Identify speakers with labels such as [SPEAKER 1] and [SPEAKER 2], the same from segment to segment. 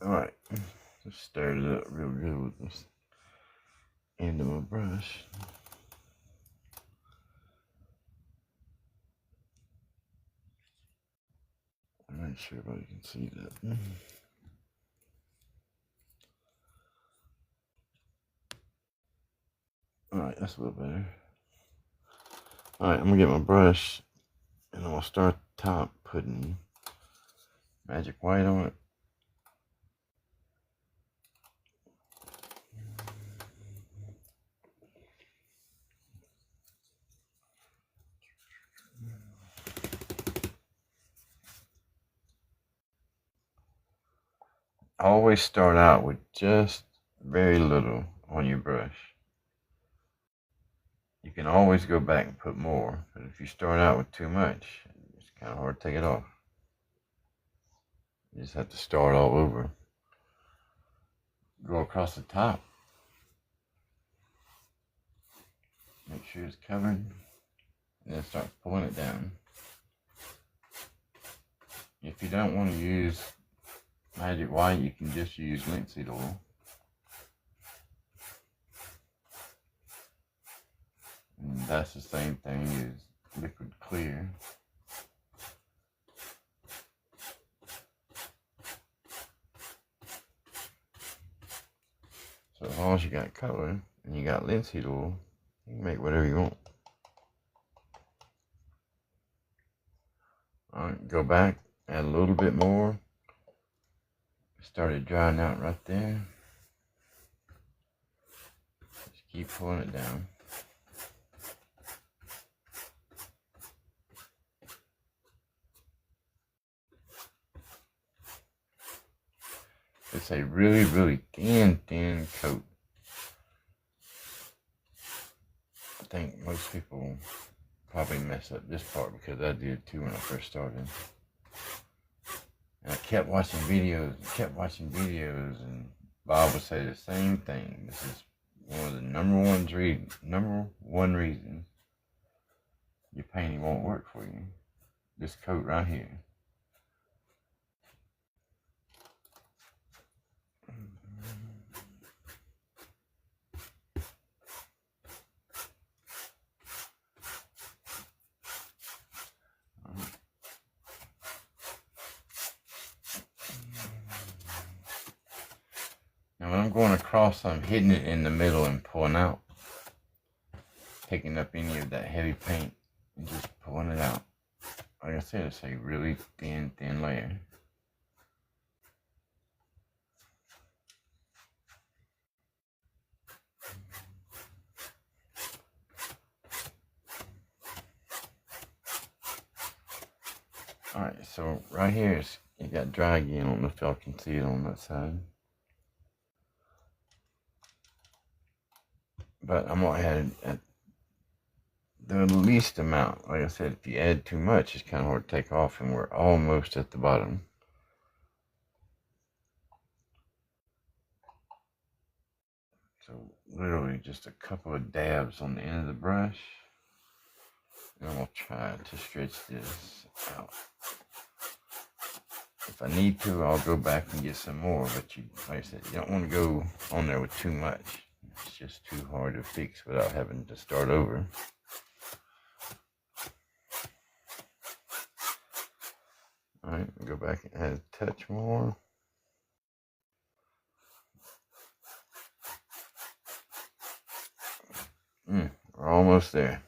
[SPEAKER 1] Alright, just stir it up real good with this end of my brush. I'm not sure if you can see that. Alright, that's a little better. Alright, I'm gonna get my brush and I'm gonna start top putting magic white on it. Always start out with just very little on your brush. You can always go back and put more, but if you start out with too much, it's kind of hard to take it off. You just have to start all over. Go across the top. Make sure it's covered, and then start pulling it down. If you don't want to use magic white, you can just use linseed oil. And that's the same thing as liquid clear. So as long as you got color and you got linseed oil, you can make whatever you want. Alright, go back, add a little bit more. Started drying out right there. Just keep pulling it down. It's a really, really thin coat. I think most people probably mess up this part because I did too when I first started. And I kept watching videos and Bob would say the same thing. This is one of the number one reasons your painting won't work for you. This coat right here. Now when I'm going across, I'm hitting it in the middle and pulling out. Picking up any of that heavy paint and just pulling it out. Like I said, it's a really thin layer. Alright, so right here, it got dry again. I don't know if y'all can see it on that side. But I'm going to add it at the least amount. Like I said, if you add too much, it's kind of hard to take off, and we're almost at the bottom. So literally just a couple of dabs on the end of the brush. And I'm going to try to stretch this out. If I need to, I'll go back and get some more, but like I said, you don't want to go on there with too much. It's just too hard to fix without having to start over. Alright, go back and add a touch more. We're almost there.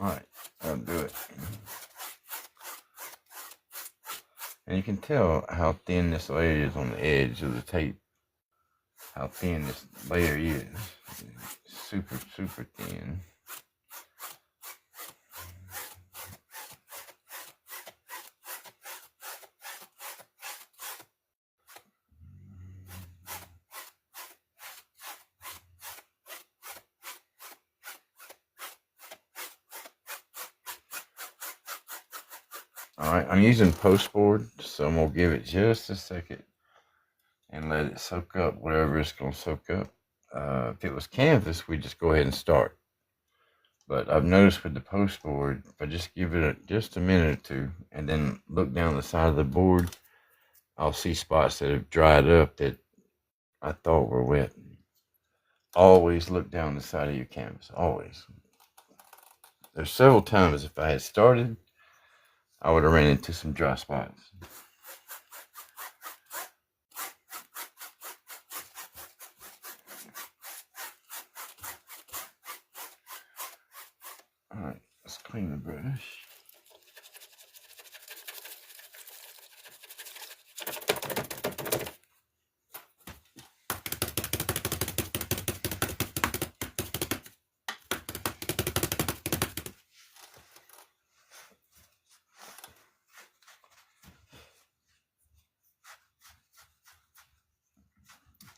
[SPEAKER 1] Alright, that'll do it. And you can tell how thin this layer is on the edge of the tape. How thin this layer is. Super thin. Alright, I'm using postboard, so I'm going to give it just a second and let it soak up whatever it's going to soak up. If it was canvas, we'd just go ahead and start. But I've noticed with the post board, if I just give it just a minute or two and then look down the side of the board, I'll see spots that have dried up that I thought were wet. Always look down the side of your canvas, always. There's several times if I had started, I would have ran into some dry spots. Alright, let's clean the brush.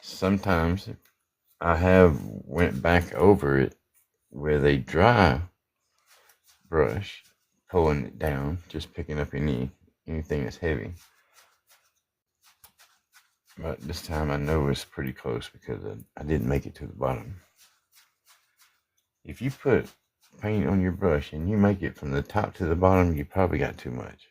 [SPEAKER 1] Sometimes I have went back over it with a dry brush, pulling it down, just picking up anything that's heavy. But this time I know it's pretty close because I didn't make it to the bottom. If you put paint on your brush and you make it from the top to the bottom, you probably got too much.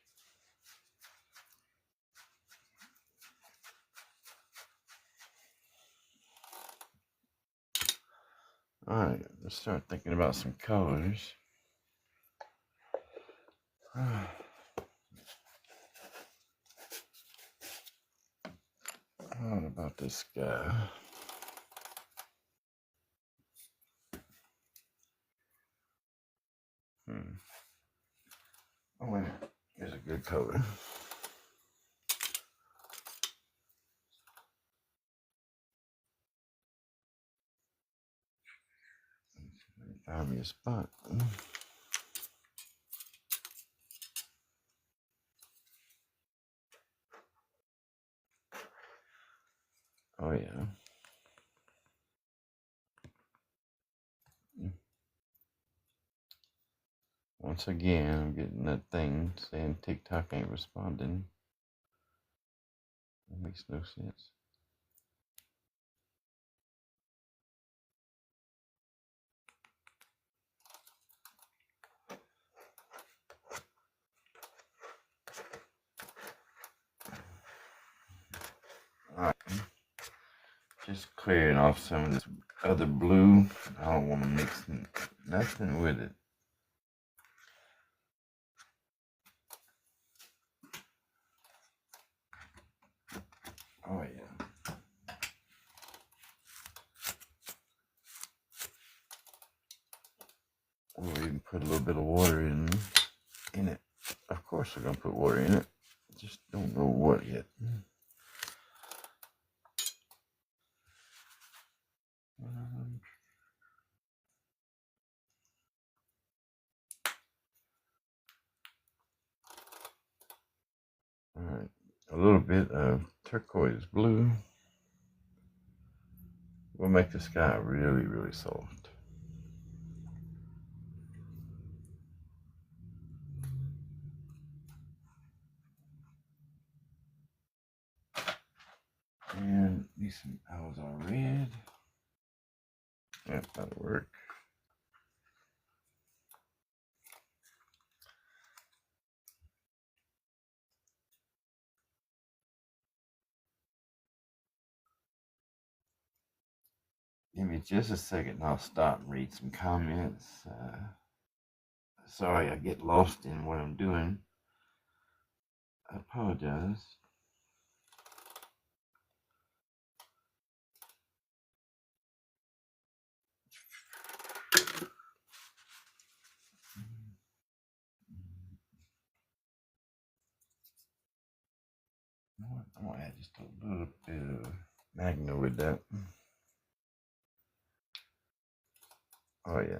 [SPEAKER 1] Alright, let's start thinking about some colors. What about this guy? Oh, wait a minute. Here's a good color. Find me a spot. Oh, yeah. Once again, I'm getting that thing saying TikTok ain't responding. That makes no sense. Alright. Just clearing off some of this other blue. I don't want to mix nothing with it. Oh, yeah. We'll even put a little bit of water in it. Of course we're going to put water in it. Just don't know what yet. Alright, a little bit of turquoise blue will make the sky really, really soft. And need some Alizar red. Yep, that'll work. Give me just a second and I'll stop and read some comments. Sorry I get lost in what I'm doing. I apologize. I'm gonna add just a little bit of magna with that. Oh yeah.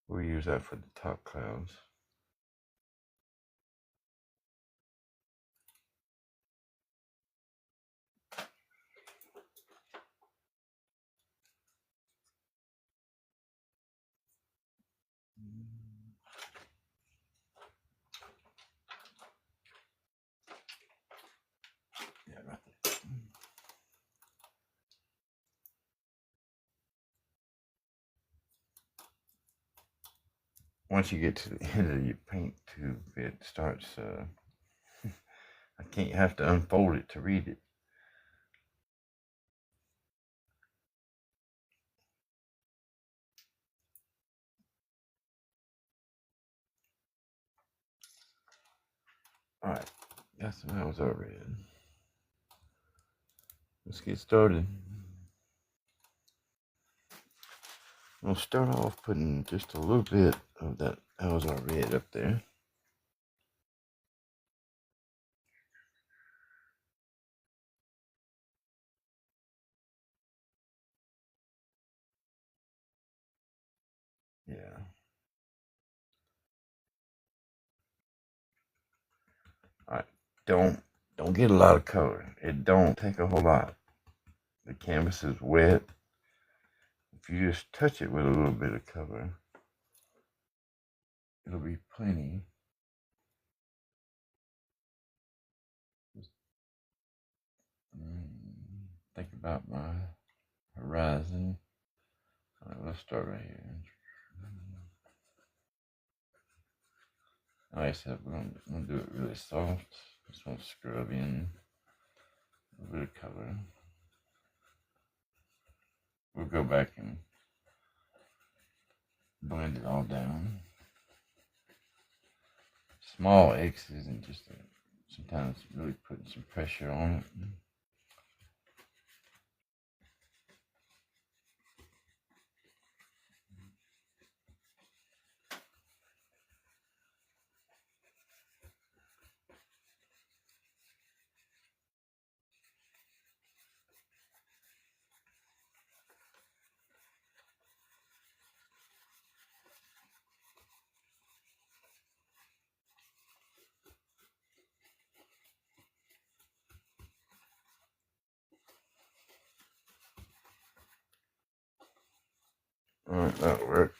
[SPEAKER 1] We'll use that for the top clouds. Yeah, right there. once you get to the end of your paint tube, it starts, I can't have to unfold it to read it. Alright, got some hours already. Let's get started. We'll start off putting just a little bit of that Alizar red up there. Yeah. Alright, don't get a lot of color. It don't take a whole lot. The canvas is wet. If you just touch it with a little bit of color, it'll be plenty. Think about my horizon. Alright, let's start right here. Like I said, we're gonna do it really soft. Just want to scrub in a little bit of color. We'll go back and blend it all down. Small X's and just sometimes really putting some pressure on it. Alright, that'll work.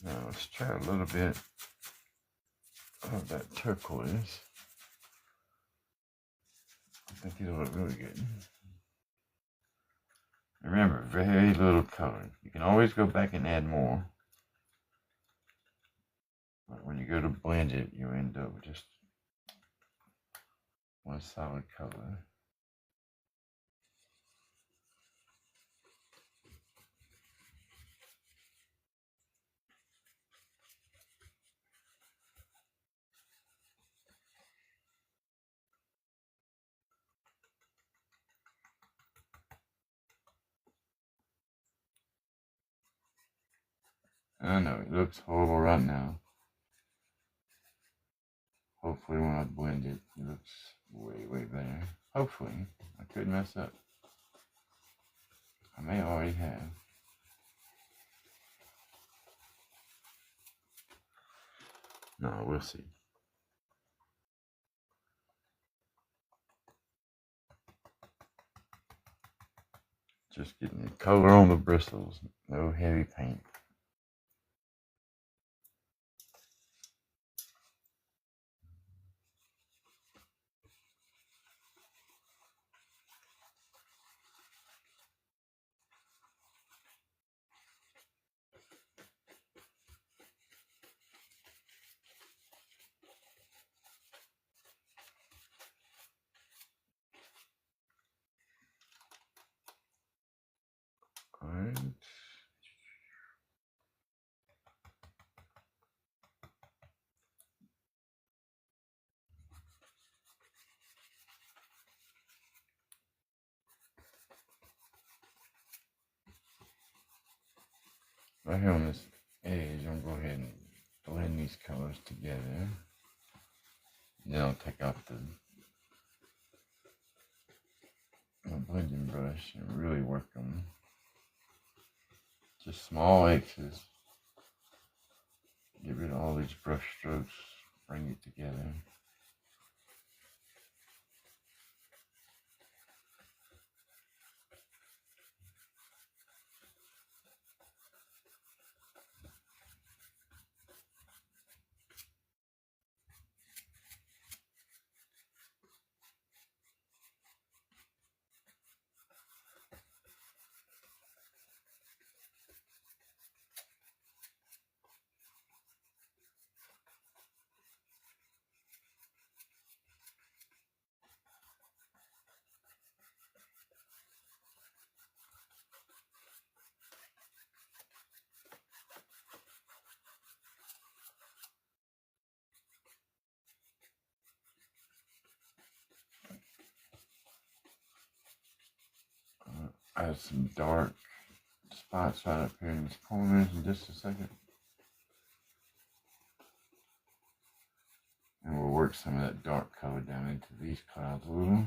[SPEAKER 1] Now let's try a little bit of that turquoise. I think it'll look really good. Remember, very little color. You can always go back and add more. But when you go to blend it, you end up with just one solid color. I know, it looks horrible right now. Hopefully when I blend it, it looks way, way better. Hopefully. I could mess up. I may already have. No, we'll see. Just getting the color on the bristles. No heavy paint. Alright. Right here on this edge, I'm going to go ahead and blend these colors together. Then I'll take off the blending brush and really work them. Just small X's. Get rid of all these brush strokes. Bring it together. add some dark spots right up here in these corners in just a second. And we'll work some of that dark color down into these clouds a little.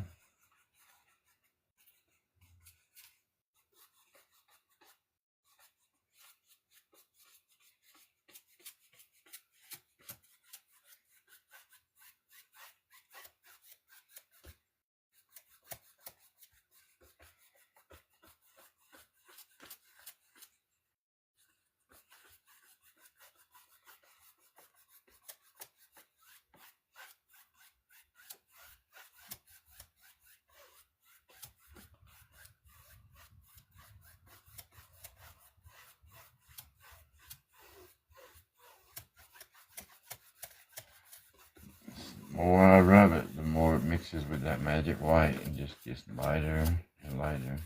[SPEAKER 1] The more I rub it, the more it mixes with that magic white and just gets lighter and lighter.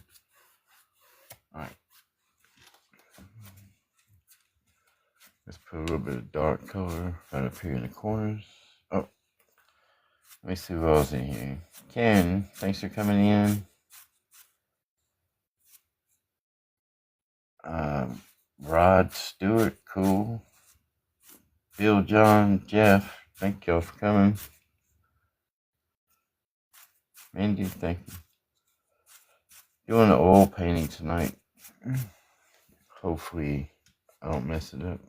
[SPEAKER 1] Alright. Let's put a little bit of dark color right up here in the corners. Oh, let me see who else in here. Ken, thanks for coming in. Rod Stewart, cool. Bill, John, Jeff, thank y'all for coming. Mandy, thank you. Doing an oil painting tonight. Hopefully I don't mess it up.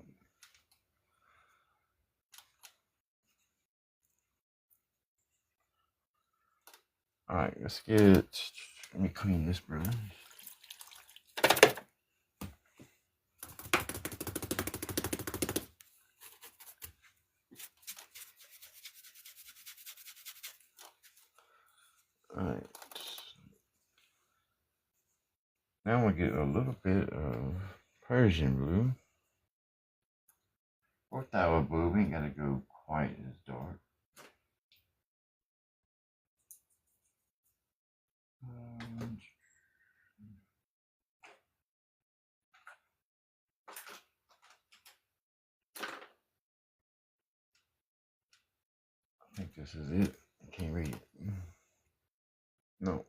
[SPEAKER 1] Alright, let's get it. Let me clean this brush. Alright. Now we'll get a little bit of Persian blue. Or Thioa blue. We ain't gotta go quite as dark. I think this is it. I can't read it. No.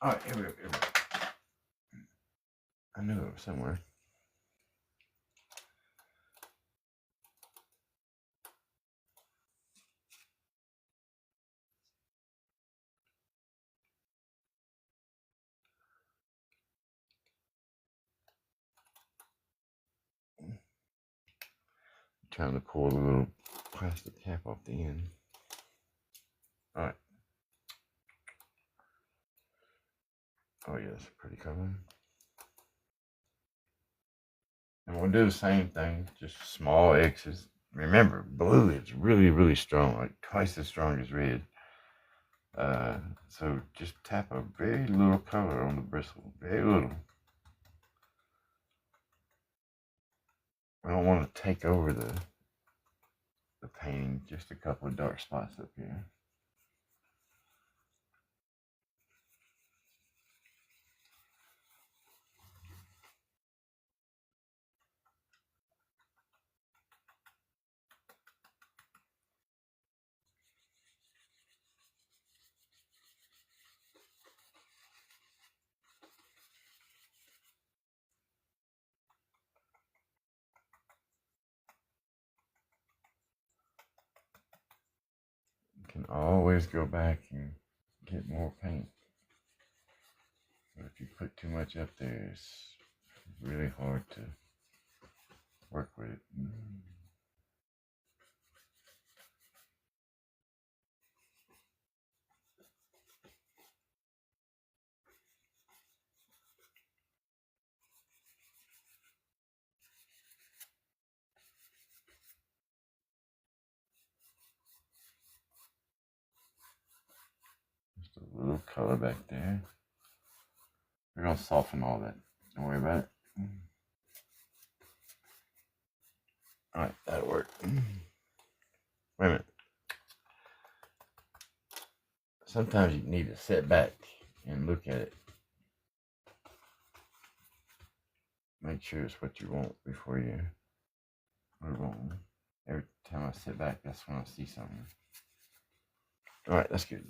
[SPEAKER 1] Alright, here we go. I knew it was somewhere. Trying to pull the little plastic cap off the end. Alright. Oh yeah, that's a pretty color. And we'll do the same thing, just small X's. Remember, blue is really, really strong, like twice as strong as red. So just tap a very little color on the bristle, very little. I don't want to take over the painting, just a couple of dark spots up here. You can always go back and get more paint. But if you put too much up there, it's really hard to work with it. Just a little color back there. We're gonna soften all that. Don't worry about it. Alright, that'll work. Wait a minute. Sometimes you need to sit back and look at it. Make sure it's what you want before you move on. Every time I sit back, that's when I see something. Alright, that's good.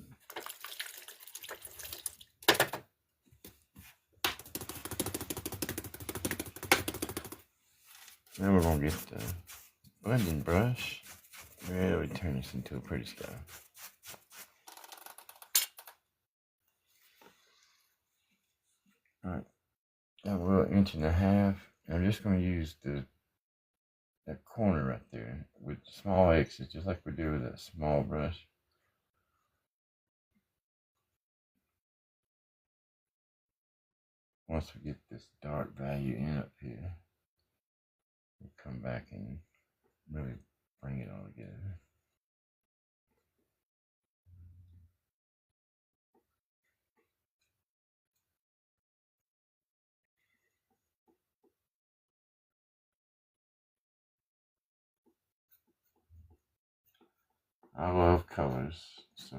[SPEAKER 1] Now we're going to get the blending brush. Really turn this into a pretty sky. Alright, now we're an 1.5 inches. I'm just going to use that corner right there with small X's, just like we do with that small brush. Once we get this dark value in up here, we'll come back and really bring it all together. I love colors, so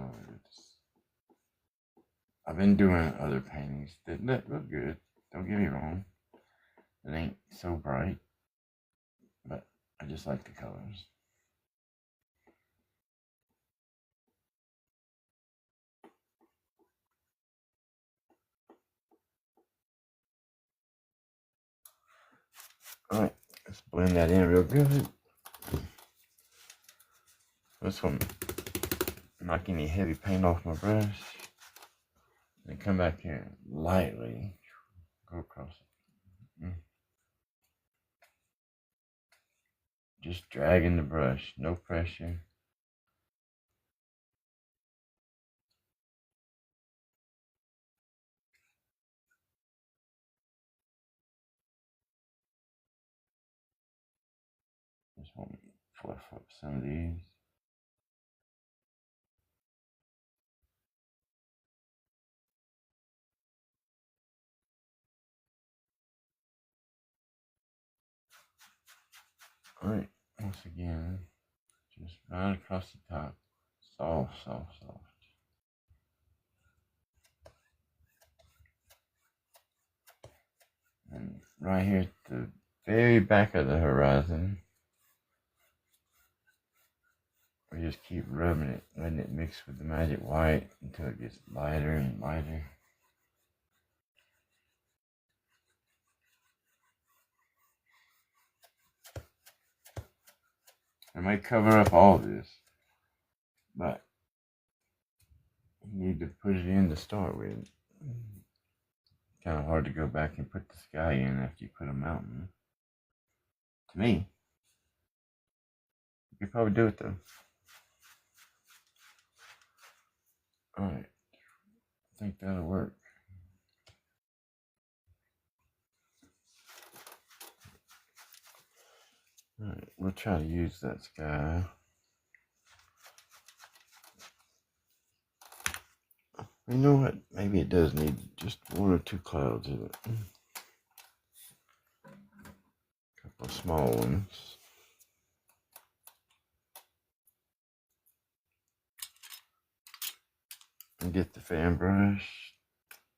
[SPEAKER 1] I've been doing other paintings that look good. Don't get me wrong. It ain't so bright, but I just like the colors. Alright, let's blend that in real good. This one, knock any heavy paint off my brush. And come back here and lightly go across it. Just dragging the brush, no pressure. Just want to fluff up some of these. Alright, once again, just right across the top. Soft, soft, soft. And right here at the very back of the horizon, we just keep rubbing it, letting it mix with the magic white until it gets lighter and lighter. I might cover up all this, but you need to put it in to start with. Kind of hard to go back and put the sky in after you put a mountain. To me, you could probably do it though. Alright, I think that'll work. Alright, we'll try to use that sky. You know what? Maybe it does need just 1 or 2 clouds in it. A couple of small ones. And get the fan brush.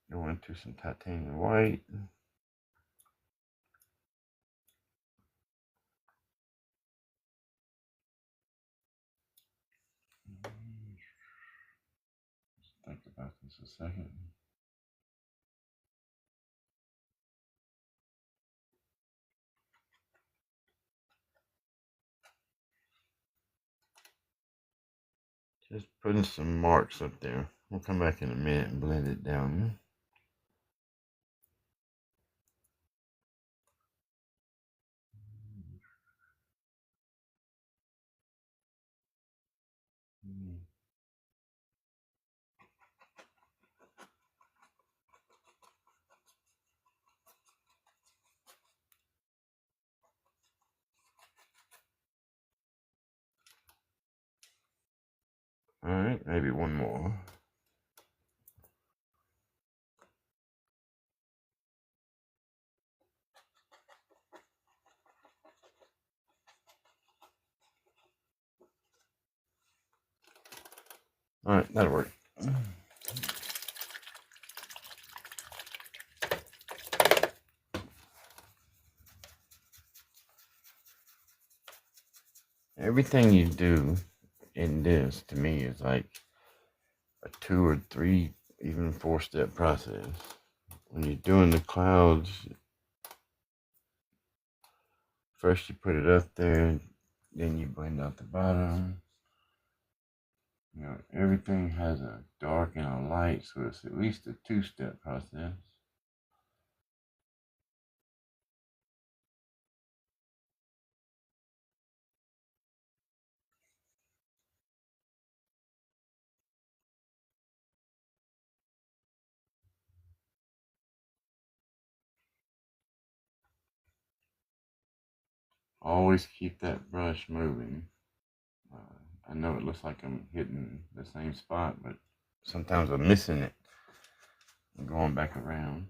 [SPEAKER 1] Go into some titanium white. Just think about this a second. Just putting some marks up there. We'll come back in a minute and blend it down. Alright, maybe one more. Alright, that'll work. everything you do in this, to me, is like a 2 or 3, even 4-step process. When you're doing the clouds, first you put it up there, then you blend out the bottom. You know, everything has a dark and a light, so it's at least a 2-step process. Always keep that brush moving. I know it looks like I'm hitting the same spot, but sometimes I'm missing it. I'm going back around.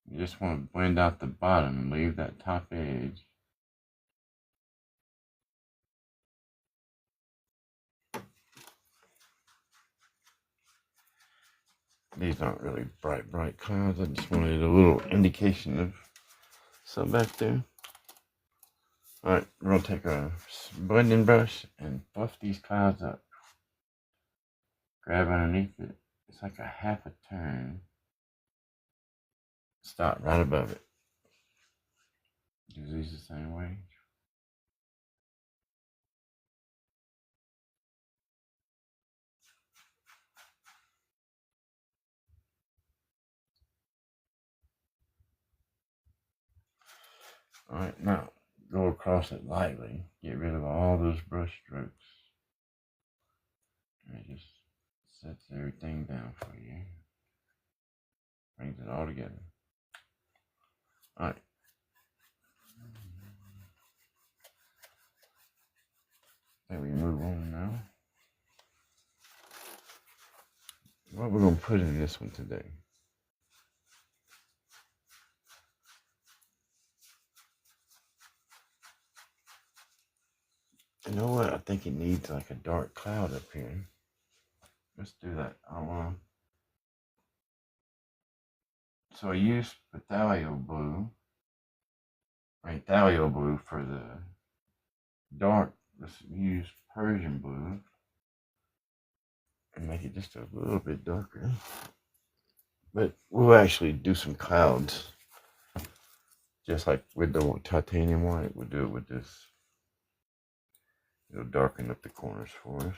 [SPEAKER 1] You just want to blend out the bottom and leave that top edge. These aren't really bright clouds. I just wanted a little indication of something back there. Alright, we're going to take a blending brush and buff these clouds up. Grab underneath it. It's like a half a turn. Stop right above it. Do these the same way. Alright, now go across it lightly. Get rid of all those brush strokes. And it just sets everything down for you. Brings it all together. Alright. Then we move on now. What we're going to put in this one today? You know what? I think it needs like a dark cloud up here. Let's do that. So I used phthalo blue for the dark. Let's use Persian blue and make it just a little bit darker. But we'll actually do some clouds, just like with the titanium white. We'll do it with this. It'll darken up the corners for us.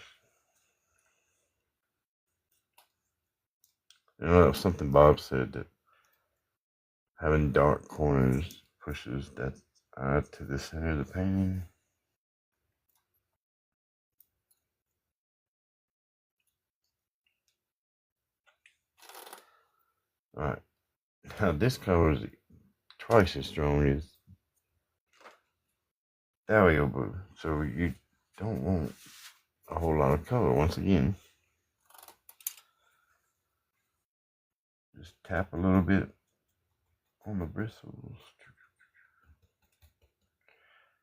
[SPEAKER 1] You know, that was something Bob said, that having dark corners pushes that to the center of the painting. Alright, now this color is twice as strong as phthalo blue, so you don't want a whole lot of color. Once again, just tap a little bit on the bristles.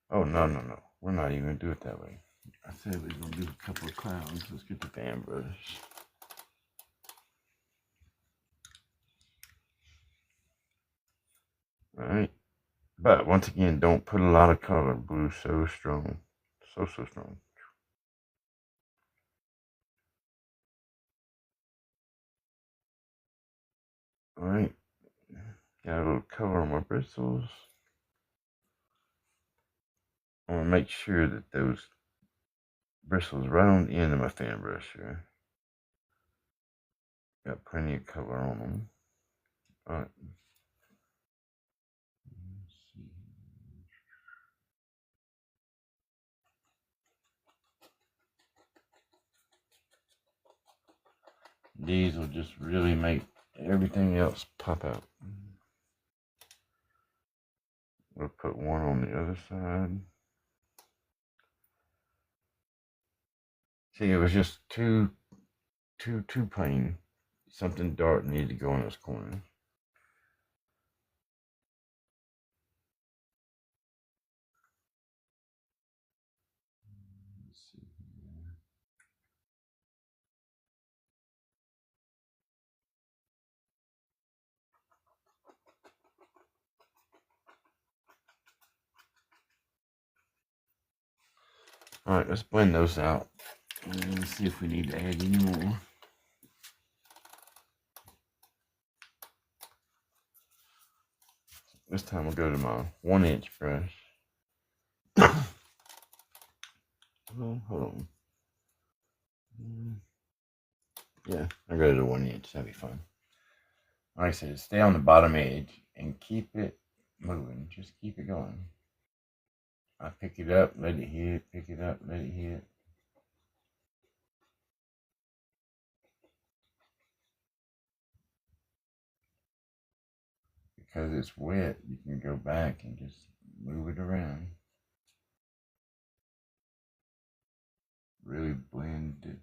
[SPEAKER 1] Oh, no. We're not even going to do it that way. I said we were going to do a couple of clouds. Let's get the fan brush. Alright. But once again, don't put a lot of color. Blue's so strong. So strong. Alright. Got a little color on my bristles. I want to make sure that those bristles right on the end of my fan brush here. Got plenty of color on them. Alright. These will just really make everything else pop out. We'll put one on the other side. See, it was just too plain. Something dark needed to go in this corner. Alright, let's blend those out. And let's see if we need to add any more. This time I'll go to my 1-inch brush. Hold on. Yeah, I'll go to the 1-inch. That'd be fun. Like I said, stay on the bottom edge and keep it moving. Just keep it going. I pick it up, let it hit, pick it up, let it hit. Because it's wet, you can go back and just move it around. Really blend it.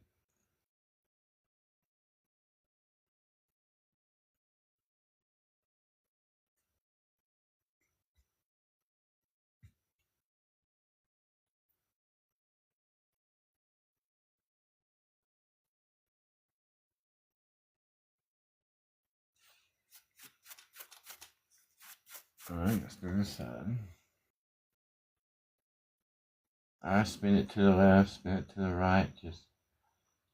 [SPEAKER 1] Alright, let's go to the side. I spin it to the left, spin it to the right. Just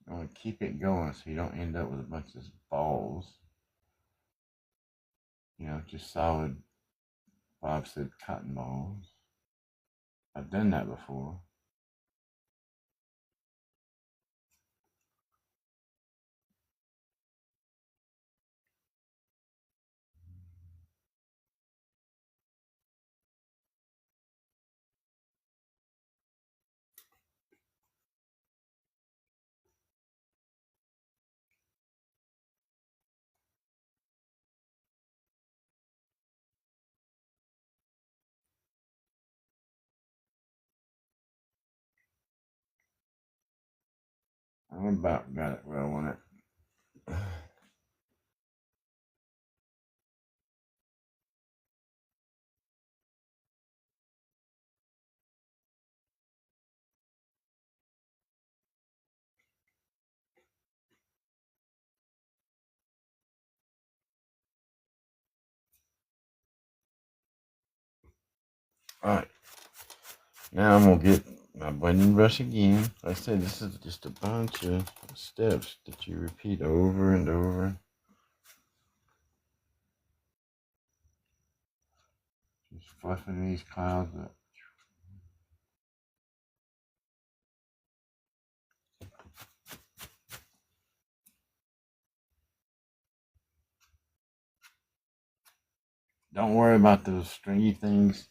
[SPEAKER 1] you want to keep it going so you don't end up with a bunch of balls. You know, just solid, Bob said, cotton balls. I've done that before. I'm about got it where I want it. Alright, now I'm going to get my blending brush again. Like I said, this is just a bunch of steps that you repeat over and over. Just fluffing these clouds up. Don't worry about those stringy things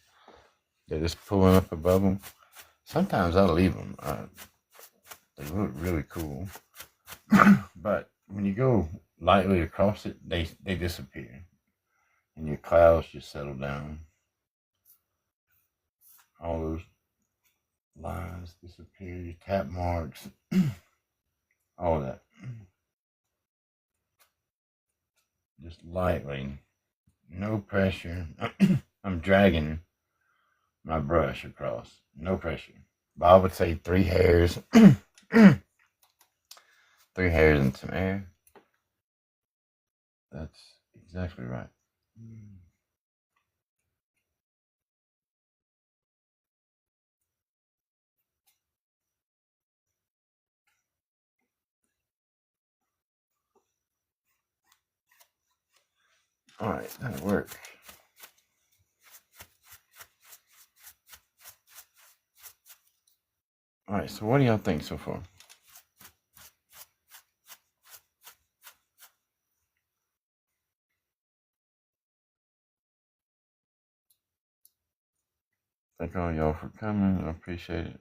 [SPEAKER 1] that is pulling up above them. Sometimes I leave them. They look really cool. But when you go lightly across it, they disappear. And your clouds just settle down. All those lines disappear, your tap marks, all of that. Just lightly, no pressure. I'm dragging my brush across, no pressure. Bob would say 3 hairs. 3 hairs and some air. That's exactly right. Alright, that'll work. Alright, so what do y'all think so far? Thank all y'all for coming. I appreciate it.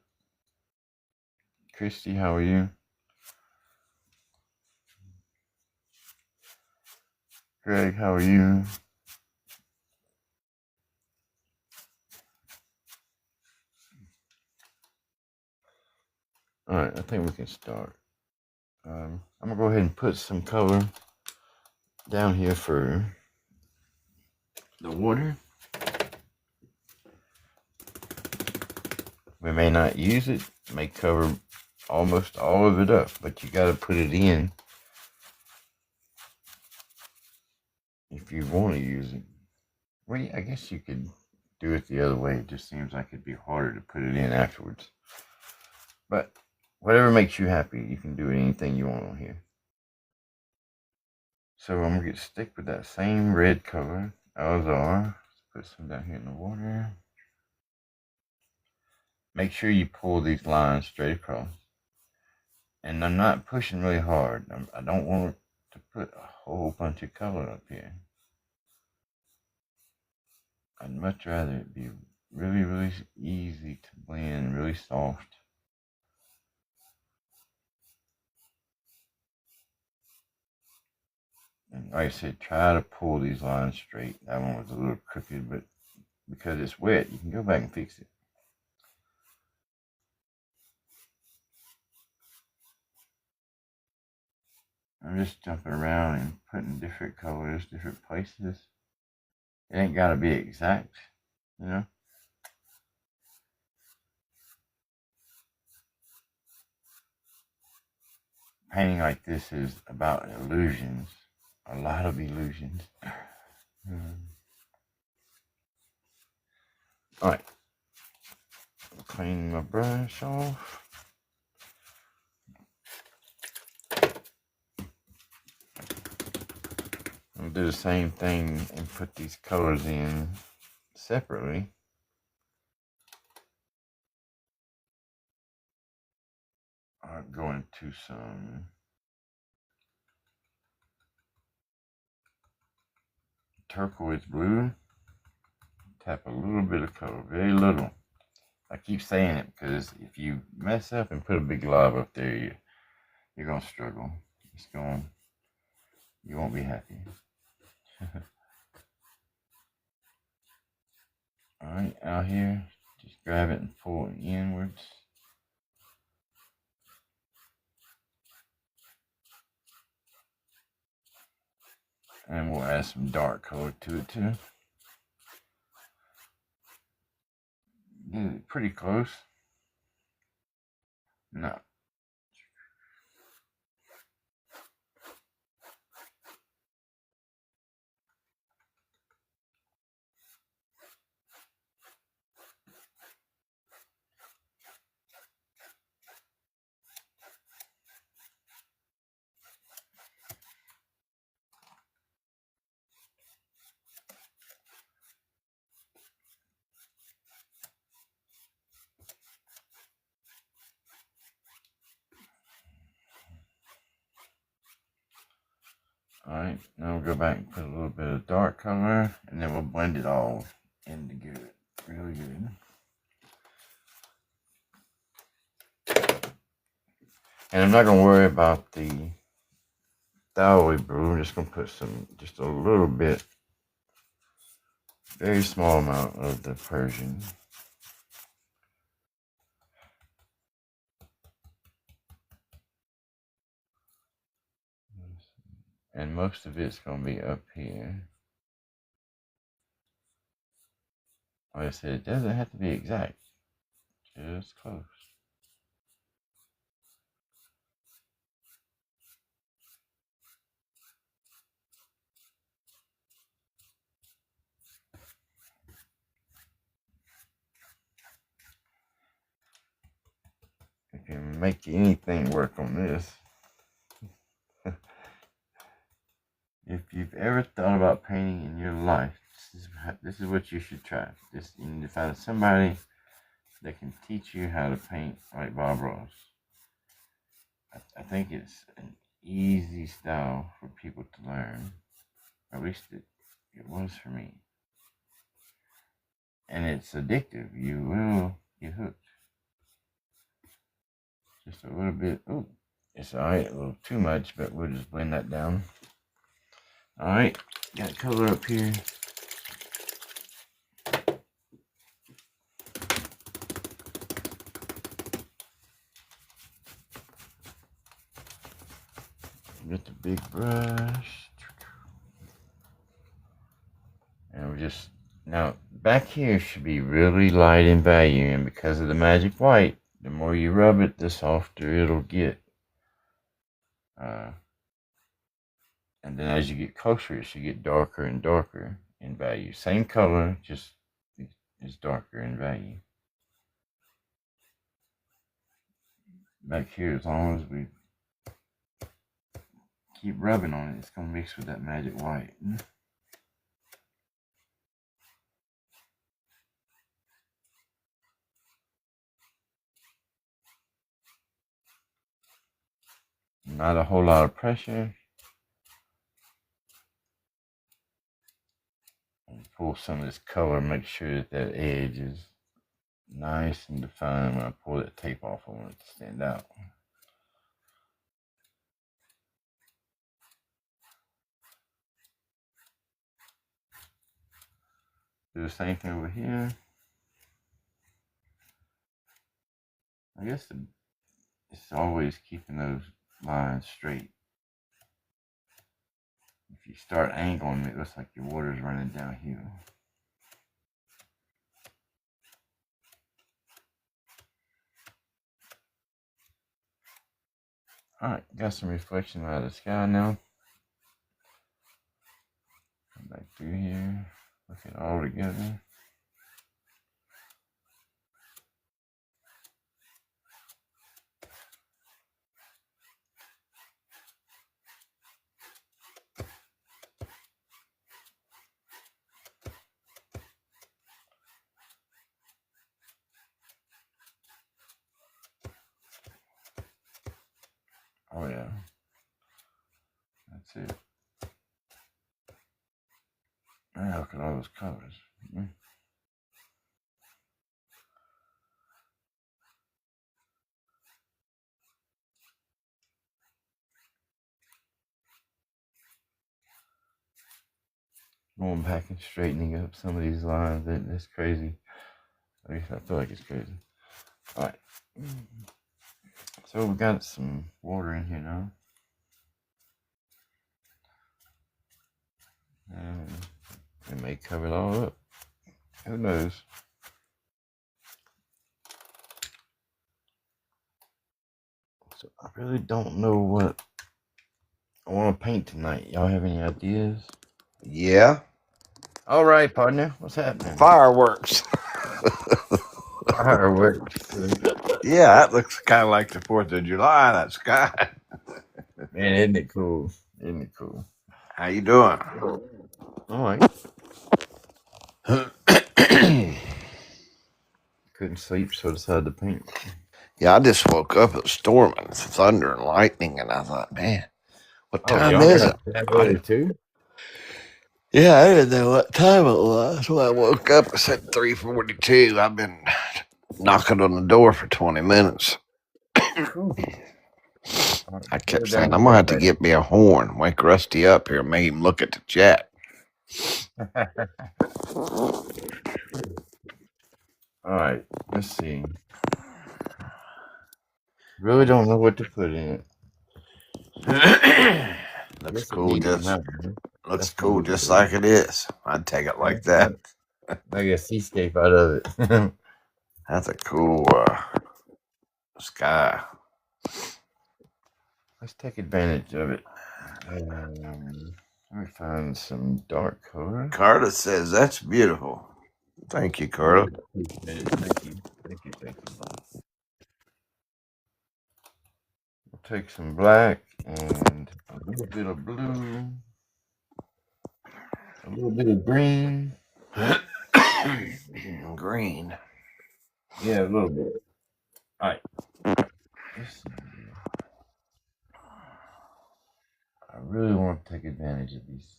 [SPEAKER 1] Christy, how are you? Greg, how are you? Alright, I think we can start. I'm going to go ahead and put some color down here for the water. We may not use it. It may cover almost all of it up, but you got to put it in if you want to use it. Well, I guess you could do it the other way. It just seems like it'd be harder to put it in afterwards. But whatever makes you happy, you can do anything you want on here. So I'm going to stick with that same red color, Alzar. Put some down here in the water. Make sure you pull these lines straight across. And I'm not pushing really hard. I don't want to put a whole bunch of color up here. I'd much rather it be really, really easy to blend, really soft. And like I said, try to pull these lines straight. That one was a little crooked, but because it's wet, you can go back and fix it. I'm just jumping around and putting different colors, different places. It ain't got to be exact, you know. Painting like this is about illusions, a lot of illusions. Alright, clean my brush off. I'll do the same thing and put these colors in separately. I'll go into some turquoise blue. Tap a little bit of color, very little. I keep saying it because if you mess up and put a big glob up there, you're gonna struggle. You won't be happy. Alright, out here, just grab it and pull it inwards. And we'll add some dark color to it too. Get it pretty close. No. Alright, now we'll go back and put a little bit of dark color, and then we'll blend it all in together. Really good. And I'm not going to worry about the Dowley blue. I'm just going to put just a little bit, very small amount of the Persian. And most of it's going to be up here. Like I said, it doesn't have to be exact. Just close. You can make anything work on this. If you've ever thought about painting in your life, this is what you should try. You need to find somebody that can teach you how to paint like Bob Ross. I think it's an easy style for people to learn. At least it was for me. And it's addictive. You will get hooked. Just a little bit. Oh, it's alright, a little too much, but we'll just blend that down. Alright, got color up here. Get the big brush. And we just, now back here should be really light in value, and because of the magic white, the more you rub it, the softer it'll get. And then as you get closer, it should get darker and darker in value. Same color, just it's darker in value. back here, as long as we keep rubbing on it, it's gonna mix with that magic white. Not a whole lot of pressure. And pull some of this color, make sure that that edge is nice and defined. When I pull that tape off, I want it to stand out. Do the same thing over here. I guess it's always keeping those lines straight. If you start angling, it looks like your water's running downhill. Alright, got some reflection out of the sky now. Come back through here, look it all together. Oh yeah, that's it. Now look at all those colors. Going back and straightening up some of these lines, that's crazy. At least I feel like it's crazy. Alright, so we got some water in here now. It may cover it all up. Who knows? So I really don't know what I want to paint tonight. Y'all have any ideas?
[SPEAKER 2] Yeah.
[SPEAKER 1] All right, partner. What's happening?
[SPEAKER 2] Fireworks.
[SPEAKER 1] Fireworks.
[SPEAKER 2] Yeah, that looks kind of like the 4th of July, that sky.
[SPEAKER 1] Man, isn't it cool? Isn't it cool?
[SPEAKER 2] How you doing?
[SPEAKER 1] All right. Couldn't sleep, so decided to paint.
[SPEAKER 2] Yeah, I just woke up. It was storming, thunder and lightning, and I thought, man, what time
[SPEAKER 1] Y'all
[SPEAKER 2] is
[SPEAKER 1] got
[SPEAKER 2] it?
[SPEAKER 1] that early too?
[SPEAKER 2] Yeah, I didn't know what time it was. So I woke up. I said 3:42. I've been knocking on the door for 20 minutes.
[SPEAKER 1] Cool.
[SPEAKER 2] I kept saying, I'm going to have to get me a horn, wake Rusty up here, make him look at the chat.
[SPEAKER 1] All right, let's see. Really don't know what to put in it.
[SPEAKER 2] Looks cool,
[SPEAKER 1] That's
[SPEAKER 2] cool, just like it is. I'd take it like that.
[SPEAKER 1] Make a seascape out of it.
[SPEAKER 2] That's a cool sky.
[SPEAKER 1] Let's take advantage of it. Let me find some dark color.
[SPEAKER 2] Carter says that's beautiful. Thank you, Carter.
[SPEAKER 1] Thank you. We'll take some black and a little bit of blue, a little bit of green.
[SPEAKER 2] Green.
[SPEAKER 1] Yeah, a little bit. All right. I really want to take advantage of these.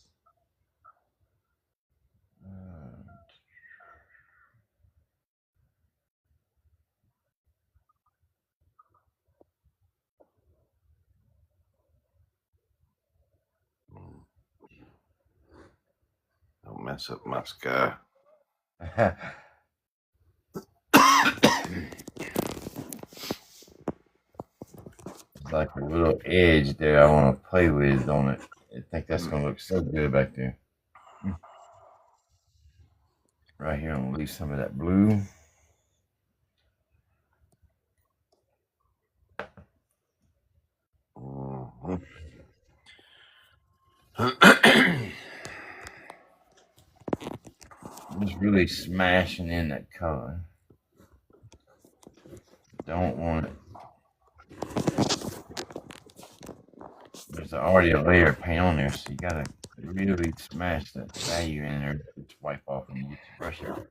[SPEAKER 2] Don't mess up my sky.
[SPEAKER 1] Like a little edge there I want to play with on it. I think that's going to look so good back there. Right here, I'm going to leave some of that blue. Just really smashing in that color. Don't want it there's already a layer of paint on there, so you gotta really smash that value in there to wipe off and get your brush out.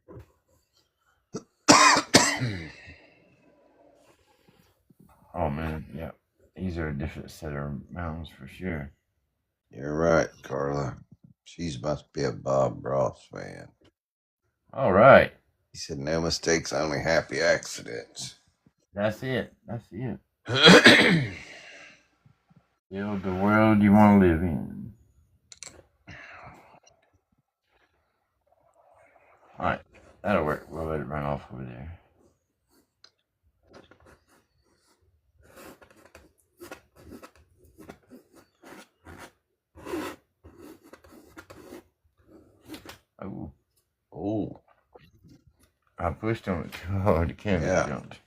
[SPEAKER 1] Oh man, yeah. These are a different set of mountains for sure.
[SPEAKER 2] You're right, Carla. She must be a Bob Ross fan.
[SPEAKER 1] All right.
[SPEAKER 2] He said no mistakes, only happy accidents.
[SPEAKER 1] That's it. That's it. Build the world you want to live in. All right. That'll work. We'll let it run off over there. Oh.
[SPEAKER 2] Oh.
[SPEAKER 1] I pushed on it too hard. The camera
[SPEAKER 2] Yeah.
[SPEAKER 1] jumped.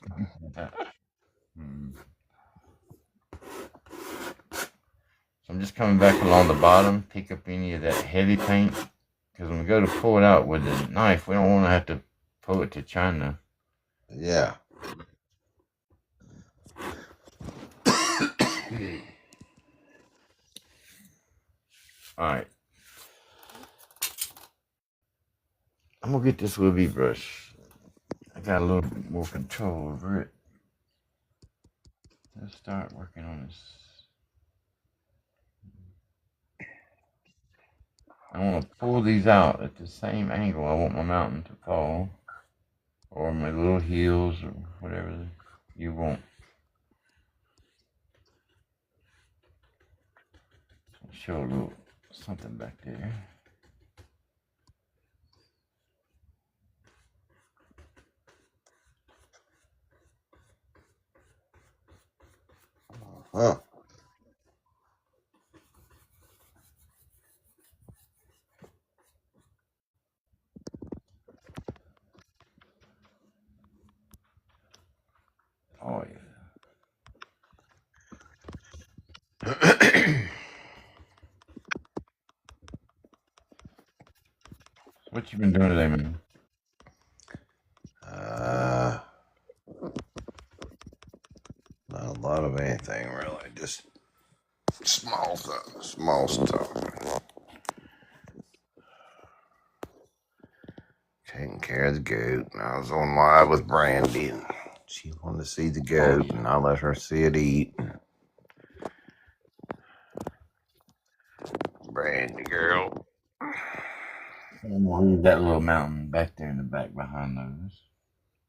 [SPEAKER 1] So I'm just coming back along the bottom, pick up any of that heavy paint. Because when we go to pull it out with the knife, we don't want to have to pull it to China.
[SPEAKER 2] Yeah.
[SPEAKER 1] Alright. I'm going to get this little brush. I got a little bit more control over it. Let's start working on this. I want to pull these out at the same angle I want my mountain to fall. Or my little heels or whatever you want. Show a little something back there.
[SPEAKER 2] Huh.
[SPEAKER 1] Oh
[SPEAKER 2] Yeah.
[SPEAKER 1] What you been doing today, man?
[SPEAKER 2] Not a lot of anything really, just small stuff. Taking care of the goat, and I was on live with Brandy, and she wanted to see the goat, and I let her see it eat. Brandy girl.
[SPEAKER 1] I'm gonna leave that little mountain back there in the back behind those.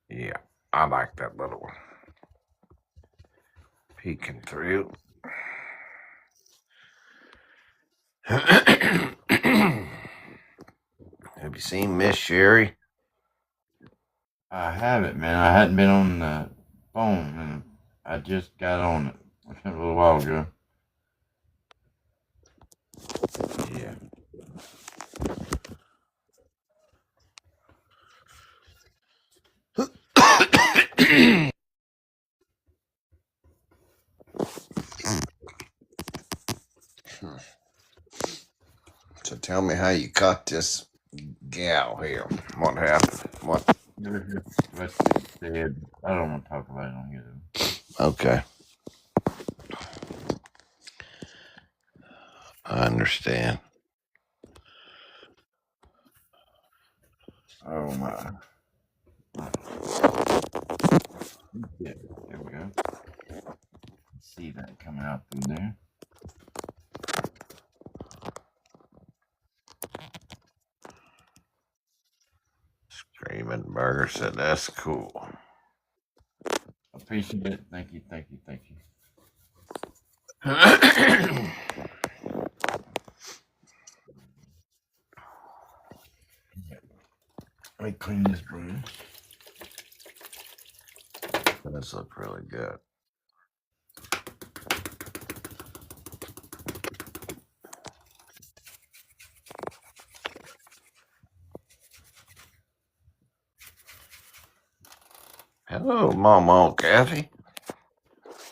[SPEAKER 2] Yeah, I like that little one. Peeking through. Have you seen Miss Sherry?
[SPEAKER 1] I haven't, man. I hadn't been on the phone, and I just got on it a little while ago.
[SPEAKER 2] Yeah. So tell me how you caught this gal here. What happened? What?
[SPEAKER 1] What they said. I don't want to talk about it on here, though.
[SPEAKER 2] Okay. I understand.
[SPEAKER 1] Oh, my. Yeah, there we go. See that coming out through there.
[SPEAKER 2] Screaming Burger said that's cool.
[SPEAKER 1] Appreciate it. Thank you, thank you, thank you. Let me clean this broom.
[SPEAKER 2] This looks really good. Hello, Mama Kathy.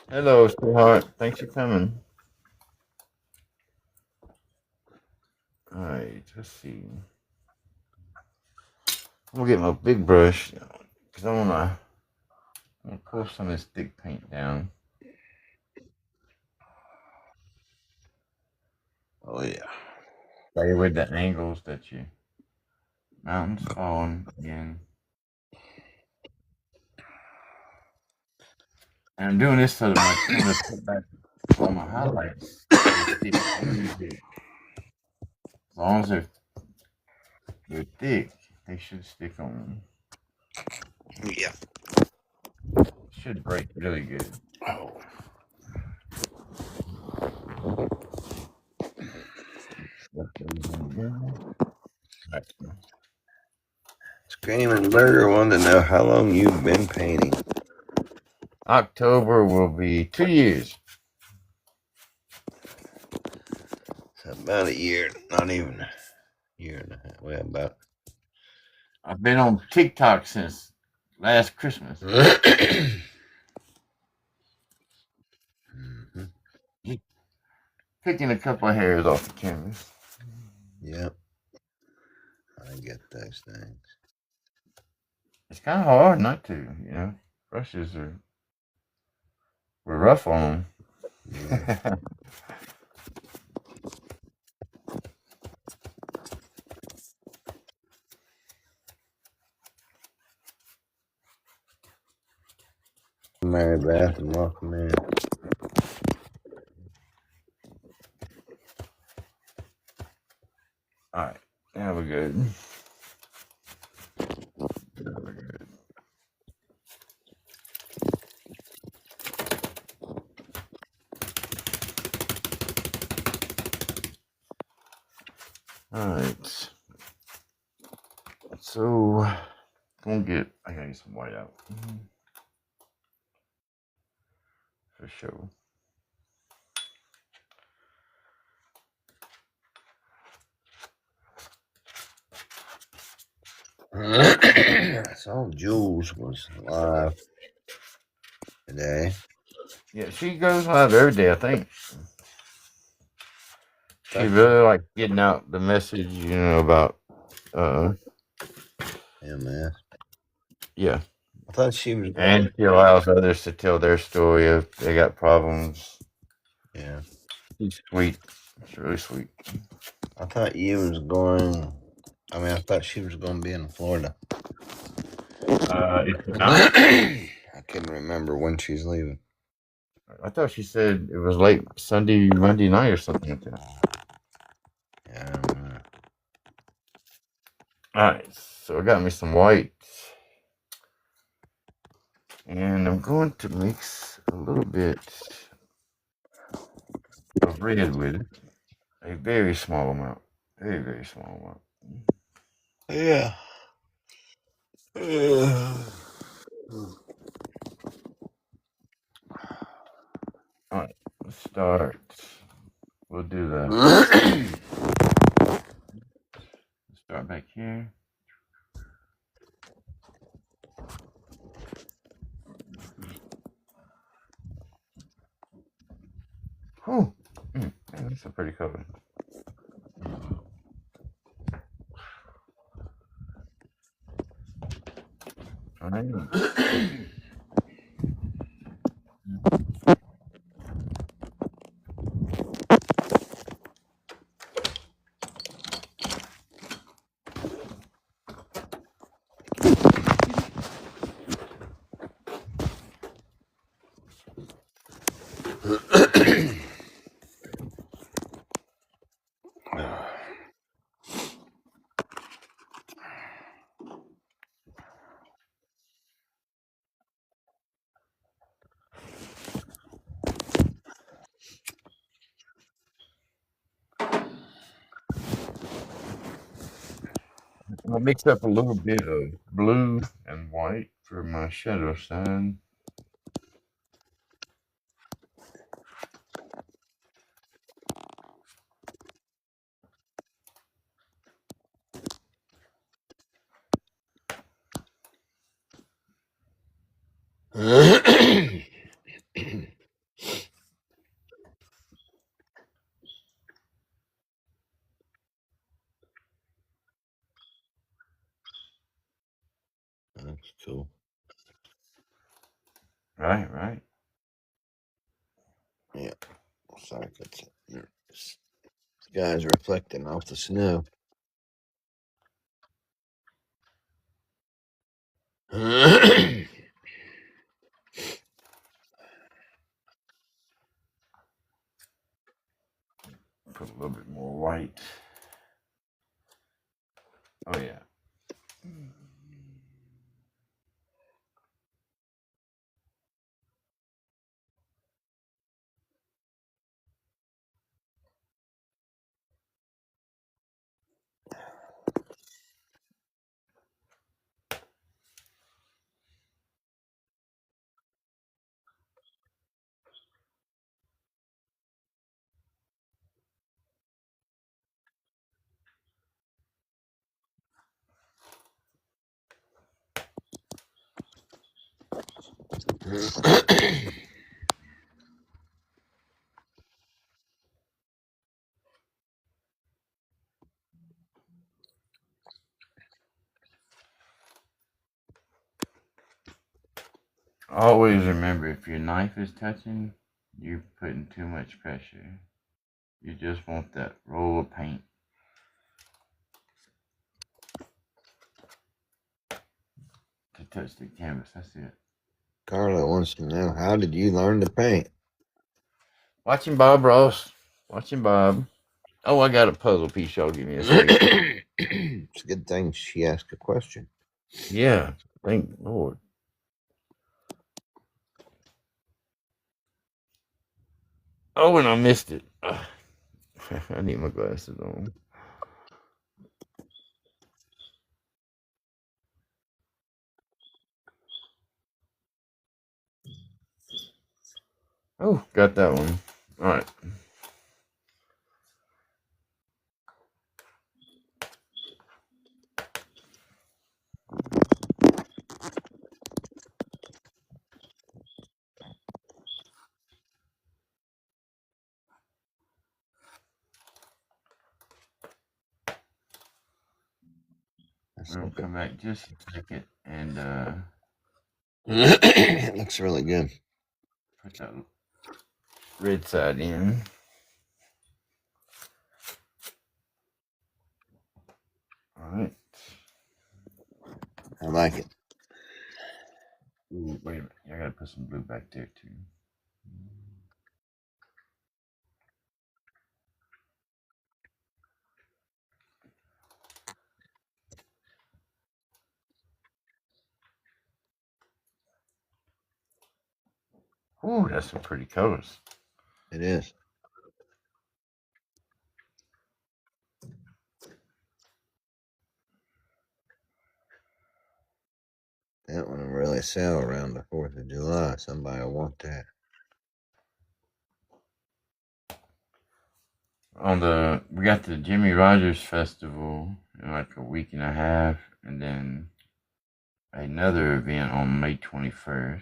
[SPEAKER 1] Hello, sweetheart. Thanks for coming. All right, let's see. I'm gonna get my big brush because I wanna pull some of this thick paint down.
[SPEAKER 2] Oh yeah.
[SPEAKER 1] Play with the angles that you mountains falling again. And I'm doing this so that when I come to put back on my highlights, they stick really good. As long as they're thick, they should stick on.
[SPEAKER 2] Yeah.
[SPEAKER 1] Should break really good.
[SPEAKER 2] Oh.
[SPEAKER 1] Right.
[SPEAKER 2] Screaming Burger wanted to know how long you've been painting.
[SPEAKER 1] October will be 2 years.
[SPEAKER 2] So about a year, not even a year and a half. Well, about.
[SPEAKER 1] I've been on TikTok since last Christmas.
[SPEAKER 2] Mm-hmm.
[SPEAKER 1] Picking a couple of hairs off the canvas.
[SPEAKER 2] Yep. I get those things.
[SPEAKER 1] It's kind of hard not to, you know. Brushes we're rough on
[SPEAKER 2] Yeah.
[SPEAKER 1] them.
[SPEAKER 2] Mary Beth and welcome in.
[SPEAKER 1] All right, now we're good. Now we're good. All right. So, I gotta get some white out. For sure.
[SPEAKER 2] I saw Jules was live today.
[SPEAKER 1] Yeah, she goes live every day, I think. She really like getting out the message, about
[SPEAKER 2] MS.
[SPEAKER 1] yeah.
[SPEAKER 2] I thought she was going.
[SPEAKER 1] And she allows others to tell their story if they got problems.
[SPEAKER 2] Yeah.
[SPEAKER 1] She's sweet. She's really sweet.
[SPEAKER 2] I thought you was going. I thought she was going to be in Florida.
[SPEAKER 1] If not,
[SPEAKER 2] I couldn't remember when she's leaving.
[SPEAKER 1] I thought she said it was late Sunday, Monday night or something like that.
[SPEAKER 2] Yeah, I don't know.
[SPEAKER 1] Alright, so I got me some white. And I'm going to mix a little bit of red with it. A very small amount. Very, very small amount.
[SPEAKER 2] Yeah.
[SPEAKER 1] Alright, let's start. We'll do the start back here. Whew. Man, that's a pretty color. Alright. I'll mix up a little bit of blue and white for my shadow side.
[SPEAKER 2] That's cool.
[SPEAKER 1] Right, right.
[SPEAKER 2] Yeah. Sorry, that's it. Sky's reflecting off the snow.
[SPEAKER 1] Put a little bit more white. Oh yeah. Always remember, if your knife is touching, you're putting too much pressure. You just want that roll of paint to touch the canvas. That's it.
[SPEAKER 2] Carla wants to know, how did you learn to paint?
[SPEAKER 1] Watching Bob Ross. Watching Bob. Oh, I got a puzzle piece. Y'all give me a second.
[SPEAKER 2] It's a good thing she asked a question.
[SPEAKER 1] Yeah. Thank Lord. Oh, and I missed it. Ugh. I need my glasses on. Oh, got that one. All right.
[SPEAKER 2] That's
[SPEAKER 1] I'm gonna
[SPEAKER 2] okay.
[SPEAKER 1] come back just a second and
[SPEAKER 2] It looks really good.
[SPEAKER 1] put that red side in. All right.
[SPEAKER 2] I like it.
[SPEAKER 1] Ooh, wait a minute. I gotta put some blue back there too. Ooh, that's some pretty colors.
[SPEAKER 2] It is. That one will really sell around the 4th of July. Somebody will want that.
[SPEAKER 1] We got the Jimmy Rogers Festival in like a week and a half, and then another event on May 21st.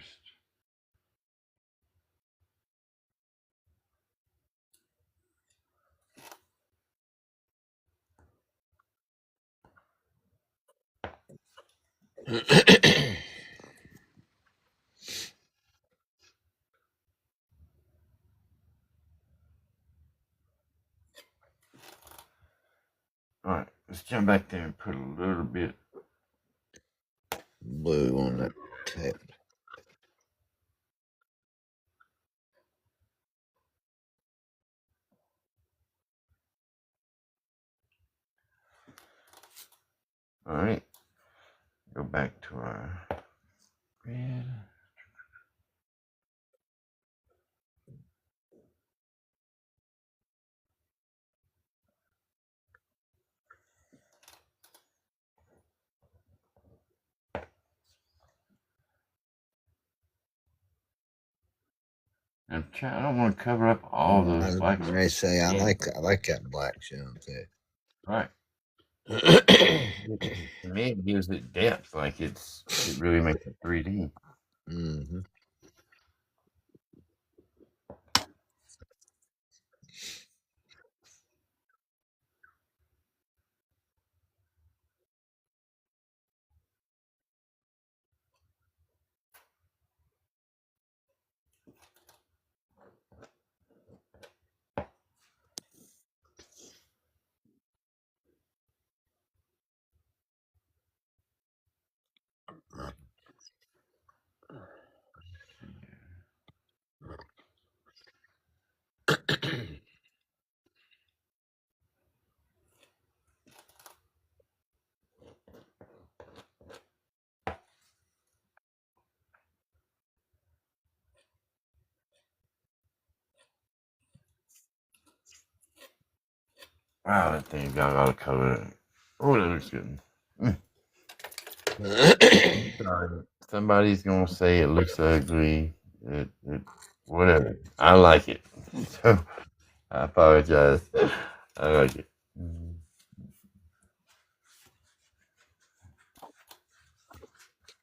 [SPEAKER 1] All right, let's jump back there and put a little bit.
[SPEAKER 2] Blue on that tip.
[SPEAKER 1] All right, go back to our red. I don't want to cover up all
[SPEAKER 2] I
[SPEAKER 1] those
[SPEAKER 2] was
[SPEAKER 1] black
[SPEAKER 2] going to say, I
[SPEAKER 1] spots.
[SPEAKER 2] like that black showing too.
[SPEAKER 1] Right. To me, it gives it depth. Like it really makes it 3D.
[SPEAKER 2] Mm-hmm.
[SPEAKER 1] Wow, that thing got a lot of color. Oh, that looks good. Sorry. Somebody's gonna say it looks ugly. Whatever. I like it. So I apologize. I like it.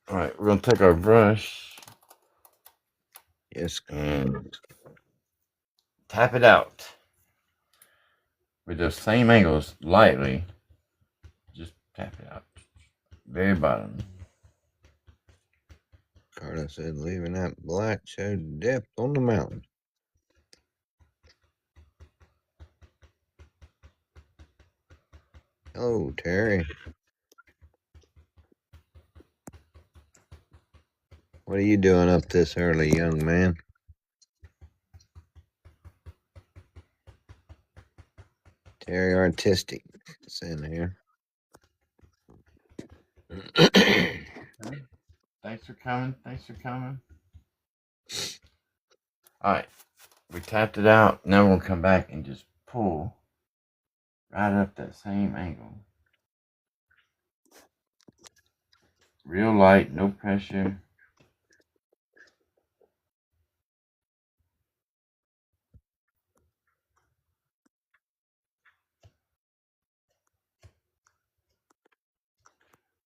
[SPEAKER 1] All right, we're gonna take our brush
[SPEAKER 2] Yes.
[SPEAKER 1] and tap it out with those same angles lightly. Just tap it out. Very bottom.
[SPEAKER 2] Carla said leaving that black showed depth on the mountain. Hello, Terry. What are you doing up this early, young man? Terry Artistic is in here.
[SPEAKER 1] Thanks for coming. Thanks for coming. All right, we tapped it out. Now we're gonna come back and just pull right up that same angle. Real light, no pressure.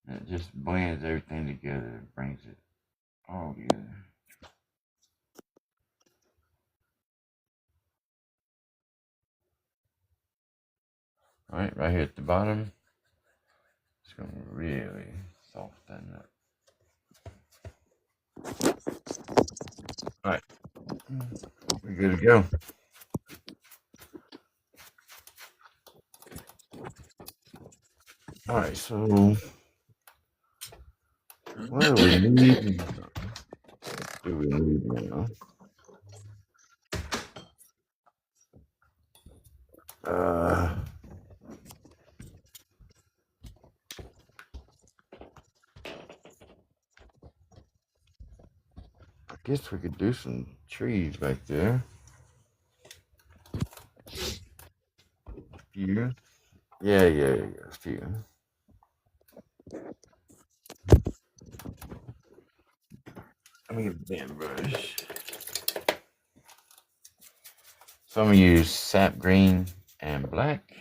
[SPEAKER 1] And it just blends everything together. It brings it all together. All right, right here at the bottom. It's gonna really soften up. All right, we're good to go. All right, so what do we need? What do we need now? Uh, I guess we could do some trees back there. A few. Yeah, a few. Let me get a band brush. So I'm gonna use sap green and black.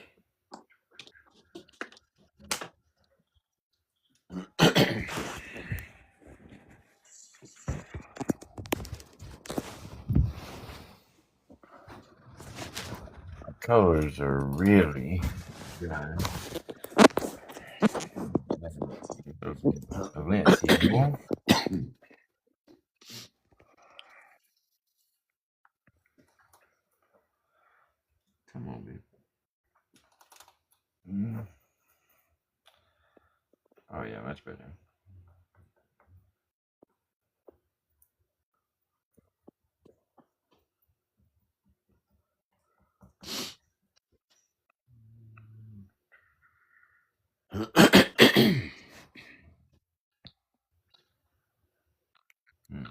[SPEAKER 1] Colors are really good. Valencia. Come on, baby. Oh yeah, much better. Hmm.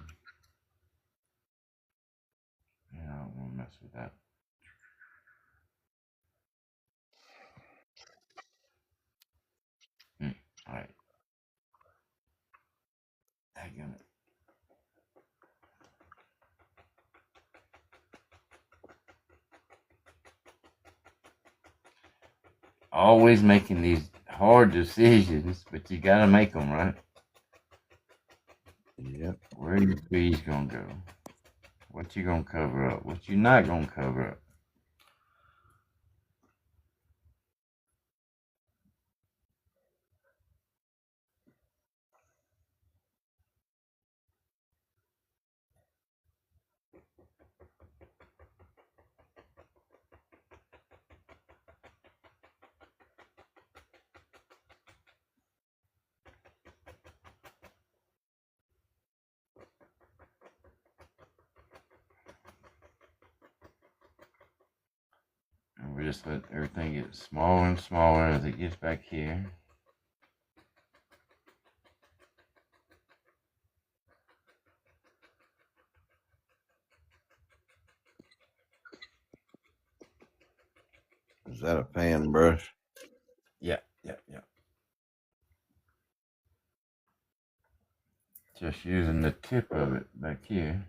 [SPEAKER 1] Yeah, I don't want to mess with that. All right. Hang on. Always making these hard decisions, but you gotta make them, right?
[SPEAKER 2] Yep.
[SPEAKER 1] Where your trees gonna go? What you gonna cover up? What you not gonna cover up? And we just let everything get smaller and smaller as it gets back here.
[SPEAKER 2] Is that a fan brush?
[SPEAKER 1] Yeah. Just using the tip of it back here.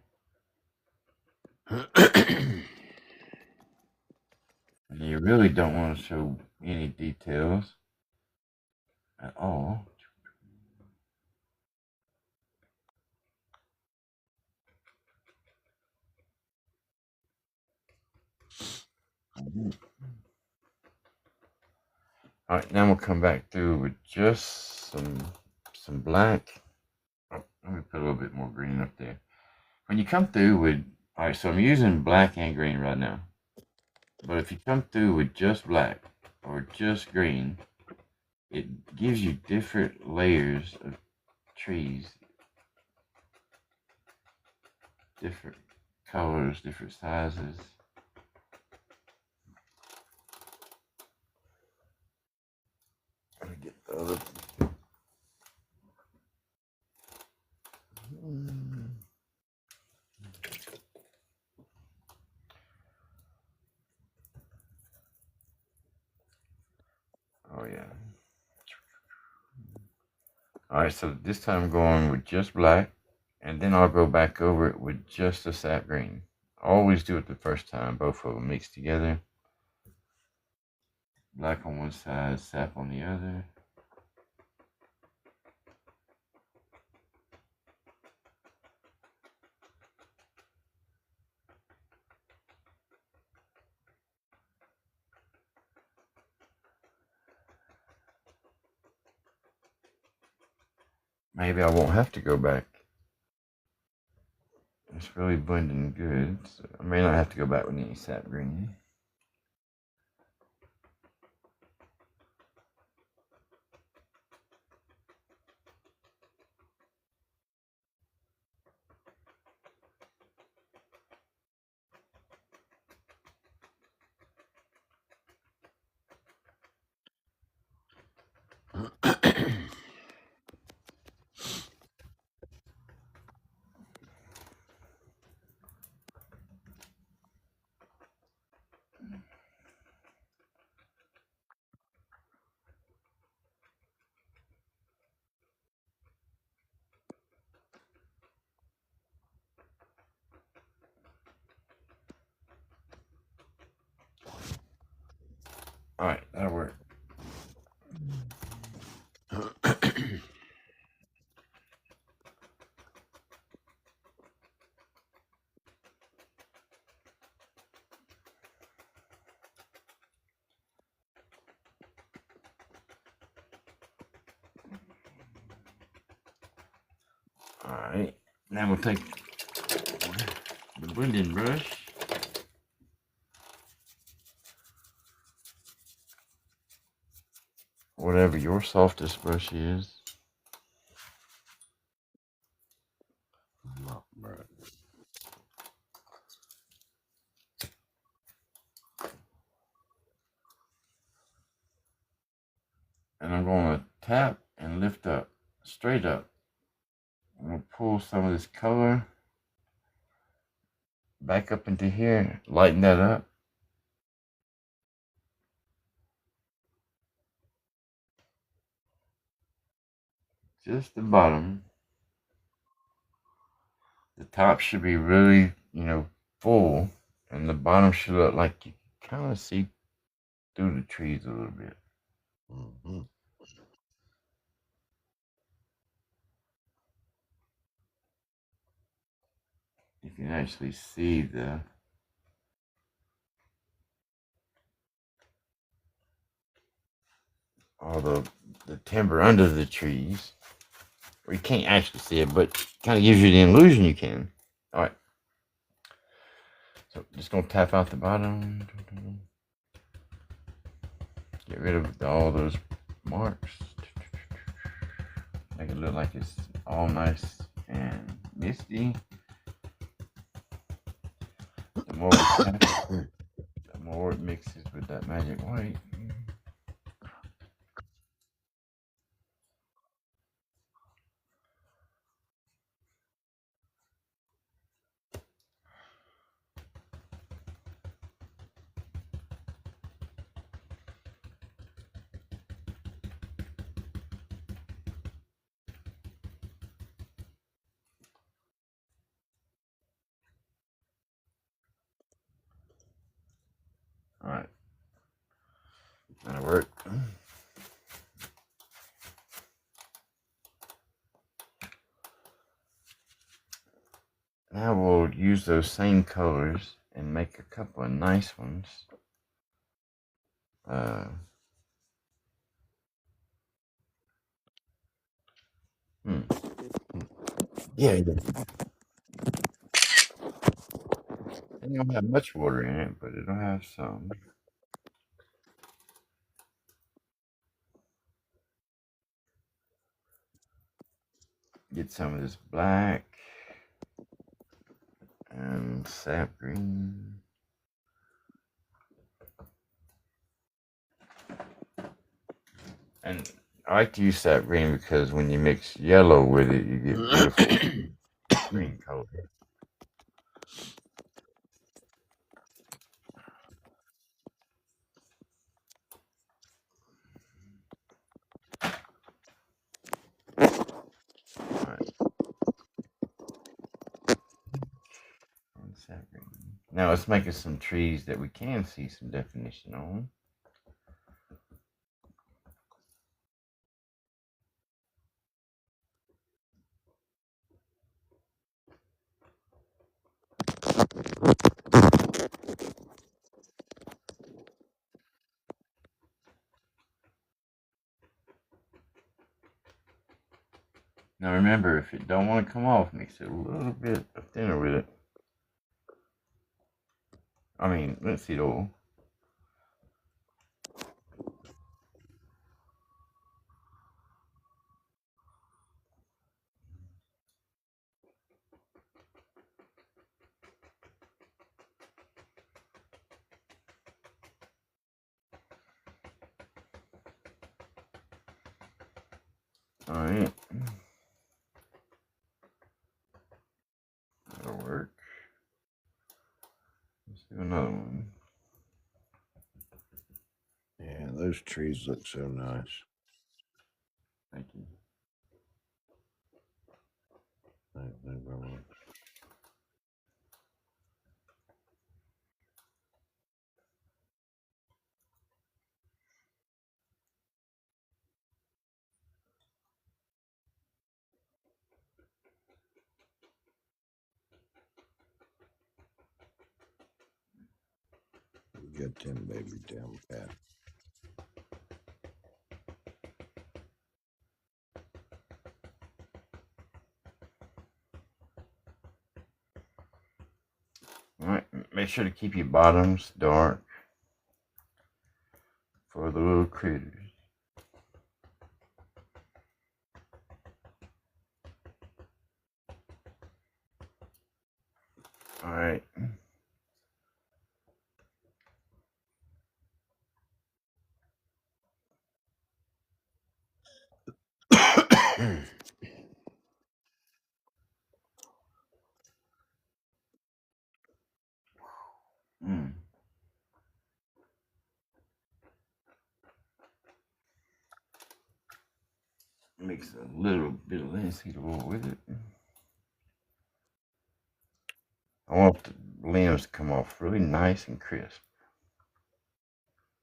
[SPEAKER 1] And you really don't want to show any details at all. All right, now we'll come back through with just some black. Oh, let me put a little bit more green up there. When you come through with, all right, so I'm using black and green right now. But if you come through with just black or just green, it gives you different layers of trees, different colors, different sizes. Let me get the other. Oh yeah. All right, so this time I'm going with just black, and then I'll go back over it with just a sap green. Always do it the first time, both of them mixed together. Black on one side, sap on the other. Maybe I won't have to go back. It's really blending good. So I may not have to go back with any sap green. All right, that'll work. All right, now we'll take the blending brush. Whatever your softest brush is. And I'm going to tap and lift up, straight up. I'm going to pull some of this color back up into here, lighten that up. Just the bottom. The top should be really, full, and the bottom should look like you kind of see through the trees a little bit.
[SPEAKER 2] Mm-hmm.
[SPEAKER 1] You can actually see all the timber under the trees. Or you can't actually see it, but kind of gives you the illusion you can. All right. So just gonna tap out the bottom. Get rid of all those marks. Make it look like it's all nice and misty. The more we tap, the more it mixes with that magic white. That'll work. Now we'll use those same colors and make a couple of nice ones. Yeah, it don't have much water in it, but it'll have some. Get some of this black and sap green. And I like to use sap green because when you mix yellow with it, you get beautiful green color. Now let's make us some trees that we can see some definition on. Now remember, if it don't want to come off, mix it a little bit thinner with it. I mean, linseed oil. All right. That'll work. Let's do another one.
[SPEAKER 2] Yeah, those trees look so nice.
[SPEAKER 1] Thank you.
[SPEAKER 2] No problem. Get them baby down pat.
[SPEAKER 1] All right, make sure to keep your bottoms dark for the little critters. All right. Mix a little bit of linseed oil with it. I want the limbs to come off really nice and crisp.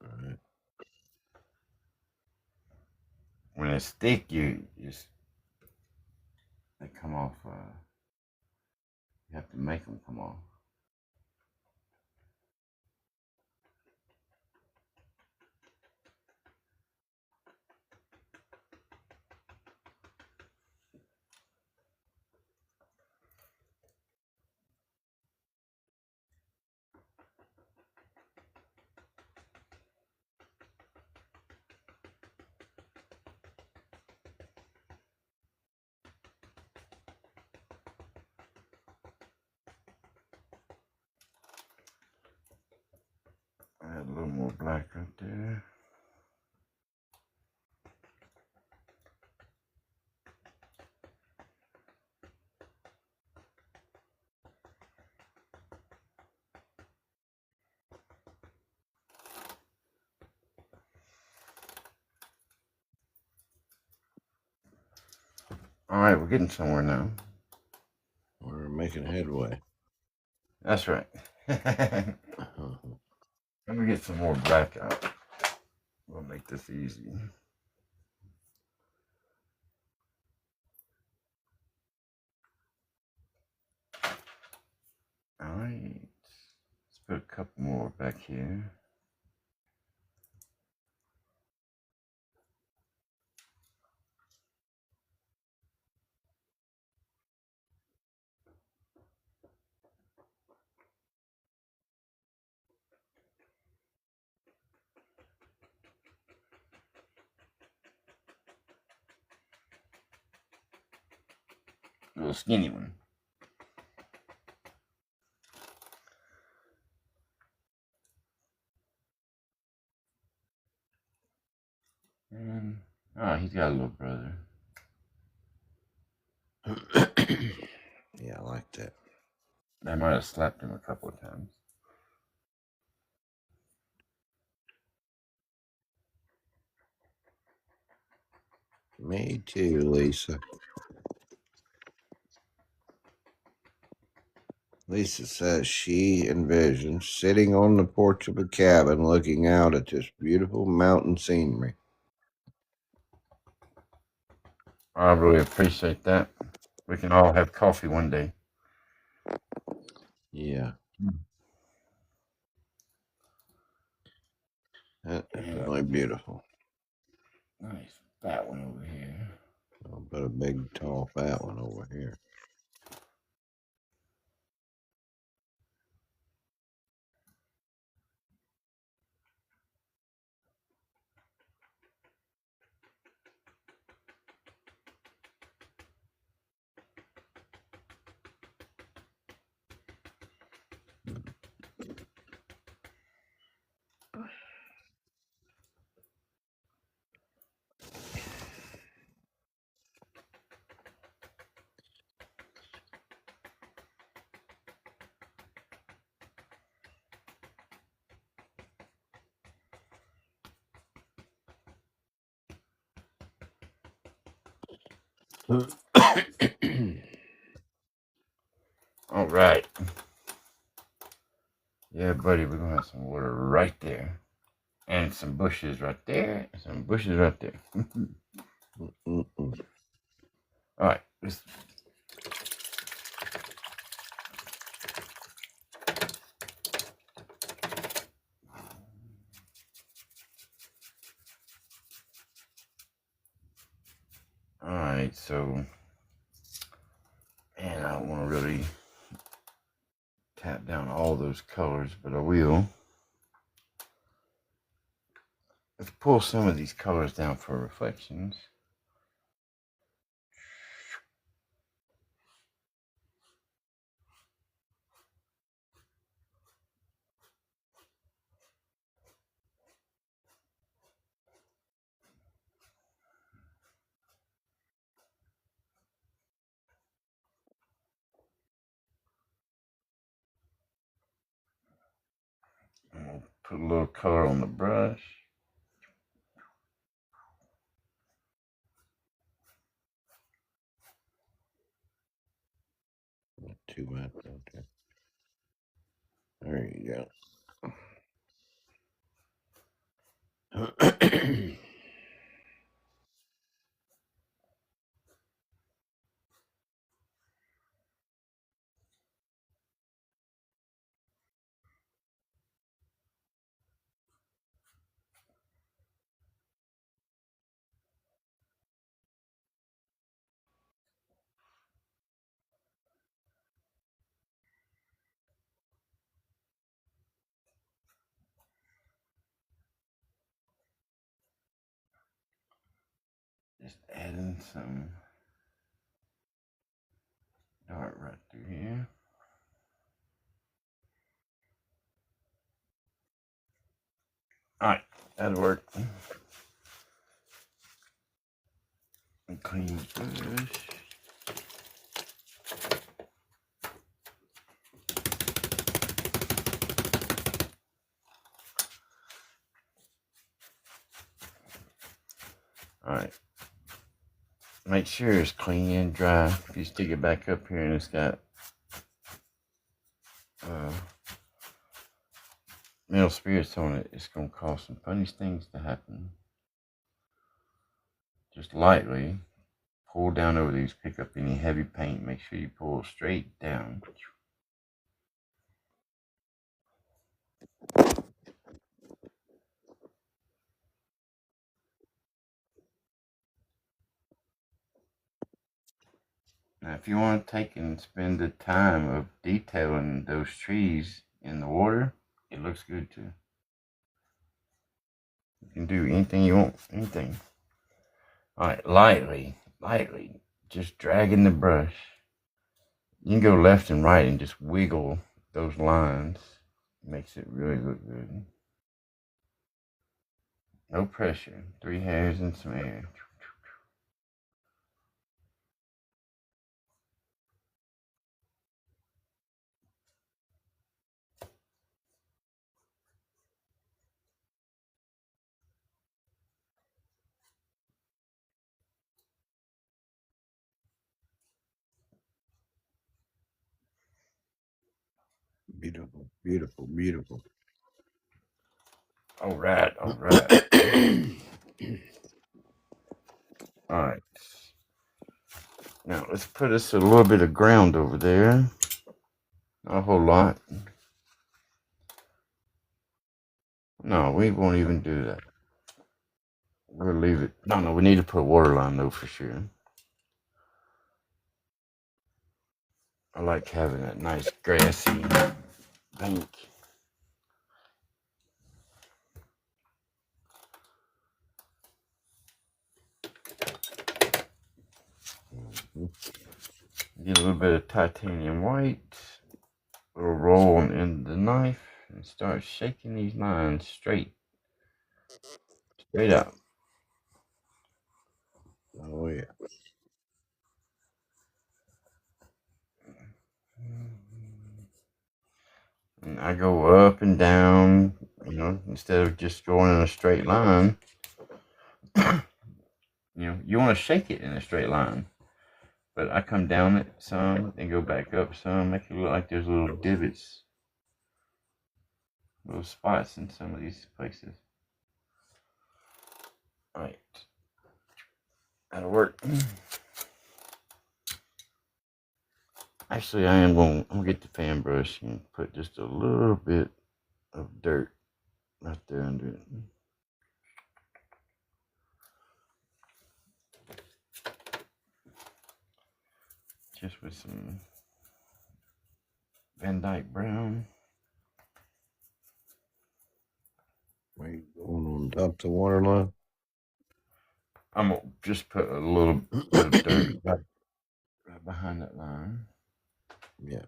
[SPEAKER 2] All right.
[SPEAKER 1] When it's thick, they come off. You have to make them come off. Add a little more black right there. All right, we're getting somewhere now.
[SPEAKER 2] We're making headway.
[SPEAKER 1] That's right. Let me get some more black out. We'll make this easy. All right. Let's put a couple more back here. A little skinny one. And he's got a little brother.
[SPEAKER 2] Yeah, I like that.
[SPEAKER 1] I might have slapped him a couple of times.
[SPEAKER 2] Me too, Lisa. Lisa says she envisions sitting on the porch of a cabin looking out at this beautiful mountain scenery.
[SPEAKER 1] I really appreciate that. We can all have coffee one day.
[SPEAKER 2] Yeah. That's really beautiful.
[SPEAKER 1] Nice fat one over here.
[SPEAKER 2] I'll put a big, tall, fat one over here.
[SPEAKER 1] All right. Yeah, buddy, we're going to have some water right there. And some bushes right there. And some bushes right there. All right. All right, so, and I don't want to really tap down all those colors, but I will. Let's pull some of these colors down for reflections. And we'll put a little color on the brush.
[SPEAKER 2] Not too much. Okay. There you go.
[SPEAKER 1] Just adding some dark right through here. All right, that'll work. And clean the brush. All right. Make sure it's clean and dry. If you stick it back up here and it's got middle spirits on it, it's gonna cause some funny things to happen. Just lightly pull down over these, pick up any heavy paint, make sure you pull straight down. Now, if you want to take and spend the time of detailing those trees in the water, it looks good too. You can do anything you want, anything. All right, lightly, just dragging the brush. You can go left and right and just wiggle those lines. Makes it really look good. No pressure. 3 hairs and some air.
[SPEAKER 2] Beautiful, beautiful, beautiful.
[SPEAKER 1] All right, all right. All right. Now let's put us a little bit of ground over there. Not a whole lot. No, we won't even do that. We'll leave it. No, we need to put a water line though for sure. I like having that nice grassy bank. Get a little bit of titanium white. A little roll on the end of the knife and start shaking these lines straight up.
[SPEAKER 2] Oh yeah.
[SPEAKER 1] And I go up and down, instead of just going in a straight line. You want to shake it in a straight line. But I come down it some, then go back up some, make it look like there's little divots, little spots in some of these places. All right. That'll work. Actually, I'm gonna get the fan brush and put just a little bit of dirt right there under it. Just with some Van Dyke brown.
[SPEAKER 2] Wait, going on top the water line.
[SPEAKER 1] I'm gonna just put a little bit of dirt right behind that line.
[SPEAKER 2] Yeah.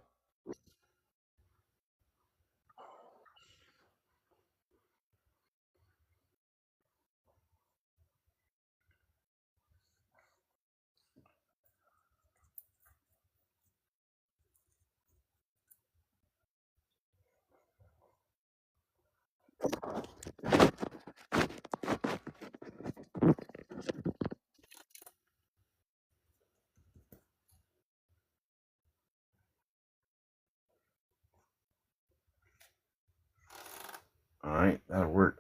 [SPEAKER 1] All right, that'll work.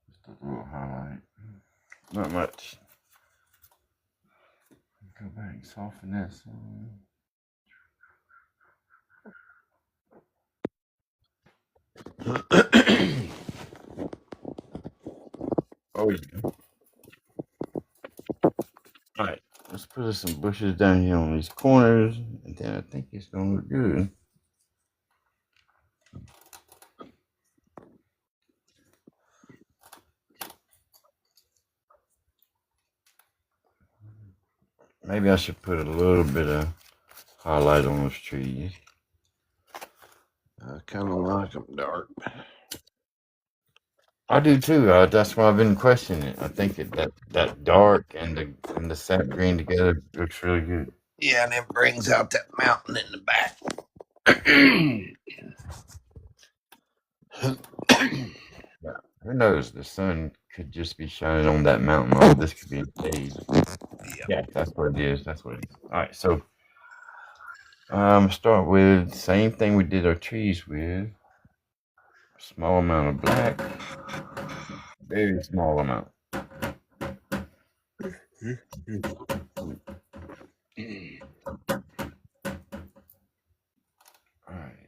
[SPEAKER 1] Just a little highlight. Not much. Go back and soften that some. Oh yeah. All right, let's put some bushes down here on these corners, and then I think it's gonna look good. Maybe I should put a little bit of highlight on those trees.
[SPEAKER 2] I kind of like them dark.
[SPEAKER 1] I do too. That's why I've been questioning it. I think that dark and the sap green together looks really good.
[SPEAKER 2] Yeah, and it brings out that mountain in the back.
[SPEAKER 1] Yeah. Who knows? The sun could just be shining on that mountain. All this could be a shade.
[SPEAKER 2] Yeah.
[SPEAKER 1] Yeah, that's what it is. That's what it is. All right, so start with same thing we did our trees with. Small amount of black, very small amount. All right.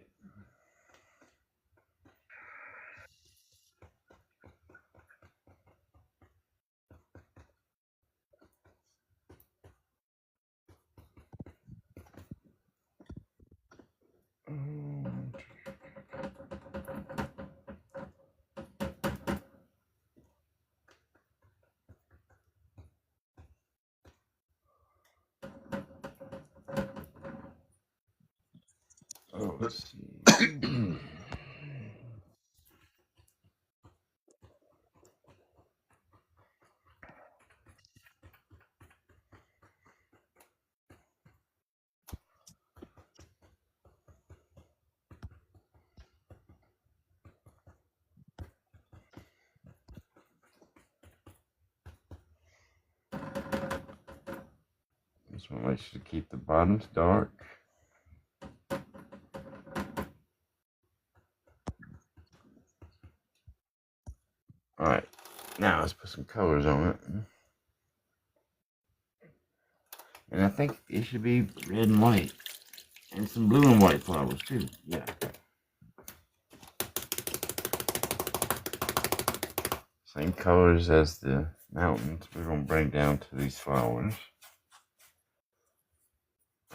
[SPEAKER 1] Um, oh, let's see. Just want to make sure to keep the bottoms dark. All right, now let's put some colors on it. And I think it should be red and white. And some blue and white flowers too. Yeah. Same colors as the mountains we're going to bring down to these flowers.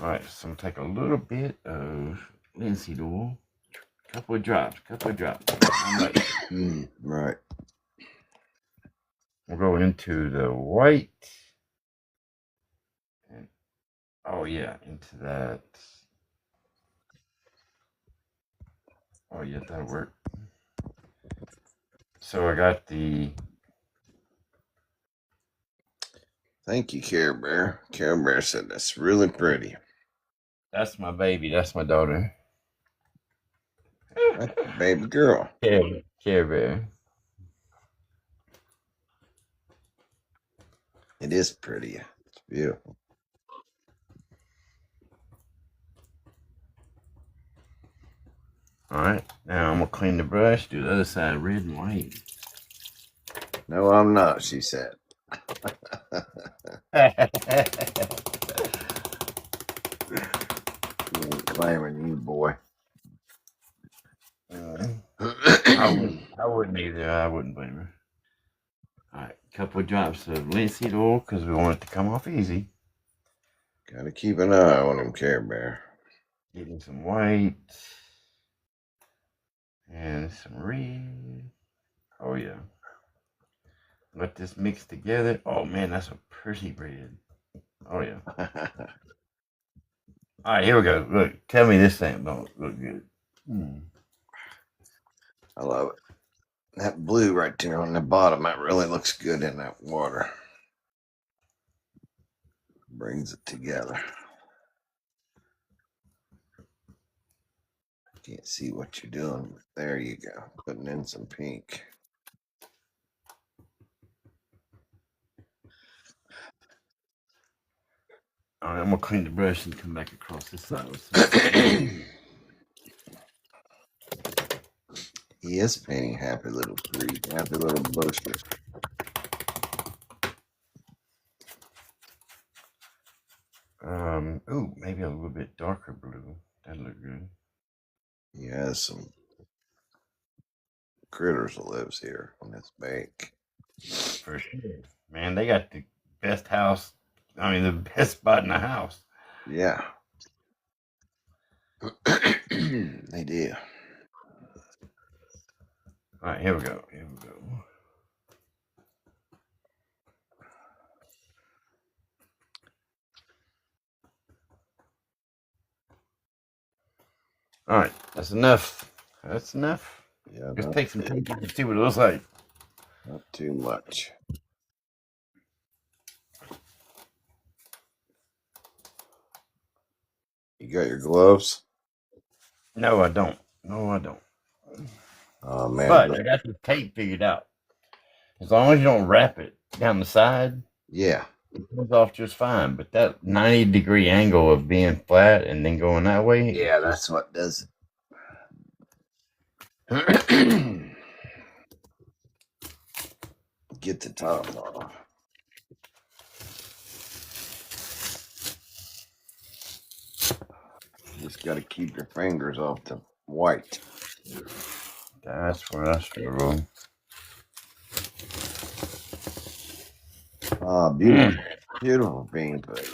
[SPEAKER 1] Alright, so I'm going to take a little bit of linseed oil. Couple of drops.
[SPEAKER 2] Right.
[SPEAKER 1] We'll go into the white. And, oh yeah, into that. Oh yeah, that'll work. So I got the...
[SPEAKER 2] Thank you, Care Bear. Care Bear said that's really pretty.
[SPEAKER 1] That's my baby. That's my daughter.
[SPEAKER 2] That's the baby girl.
[SPEAKER 1] Care Bear.
[SPEAKER 2] It is pretty. It's beautiful.
[SPEAKER 1] Alright, now I'm going to clean the brush, do the other side red and white.
[SPEAKER 2] No, I'm not, she said. Claiming you, boy.
[SPEAKER 1] I wouldn't either. I wouldn't blame her. All right, couple of drops of linseed oil because we want it to come off easy.
[SPEAKER 2] Gotta keep an eye on him, Care Bear.
[SPEAKER 1] Getting some white and some red. Oh yeah. Let this mix together. Oh man, that's a pretty red. Oh yeah. All right, here we go. Look, tell me this thing don't look good.
[SPEAKER 2] I love it. That blue right there on the bottom, that really looks good in that water. Brings it together. Can't see what you're doing, but there you go. Putting in some pink.
[SPEAKER 1] All right, I'm gonna clean the brush and come back across this side.
[SPEAKER 2] He is painting happy little trees, happy little bushes.
[SPEAKER 1] Oh, maybe a little bit darker blue. That'd look good.
[SPEAKER 2] He has some critters that lives here on this bank.
[SPEAKER 1] For sure. Man, they got the best house. I mean, the best spot in the house.
[SPEAKER 2] Yeah. They do.
[SPEAKER 1] All right, here we go. Here we go. All right, that's enough. That's enough.
[SPEAKER 2] Yeah.
[SPEAKER 1] Just take some time to see what it looks like.
[SPEAKER 2] Not too much. You got your gloves?
[SPEAKER 1] No, I don't. No, I don't.
[SPEAKER 2] Oh man,
[SPEAKER 1] But I got the tape figured out. As long as you don't wrap it down the side,
[SPEAKER 2] yeah,
[SPEAKER 1] it comes off just fine. But that 90-degree angle of being flat and then going that way,
[SPEAKER 2] yeah,
[SPEAKER 1] it's
[SPEAKER 2] that's what does
[SPEAKER 1] just
[SPEAKER 2] it. Get the top off. Just got to keep your fingers off the white.
[SPEAKER 1] that's where I struggle.
[SPEAKER 2] Ah, beautiful, beautiful bean, buddy.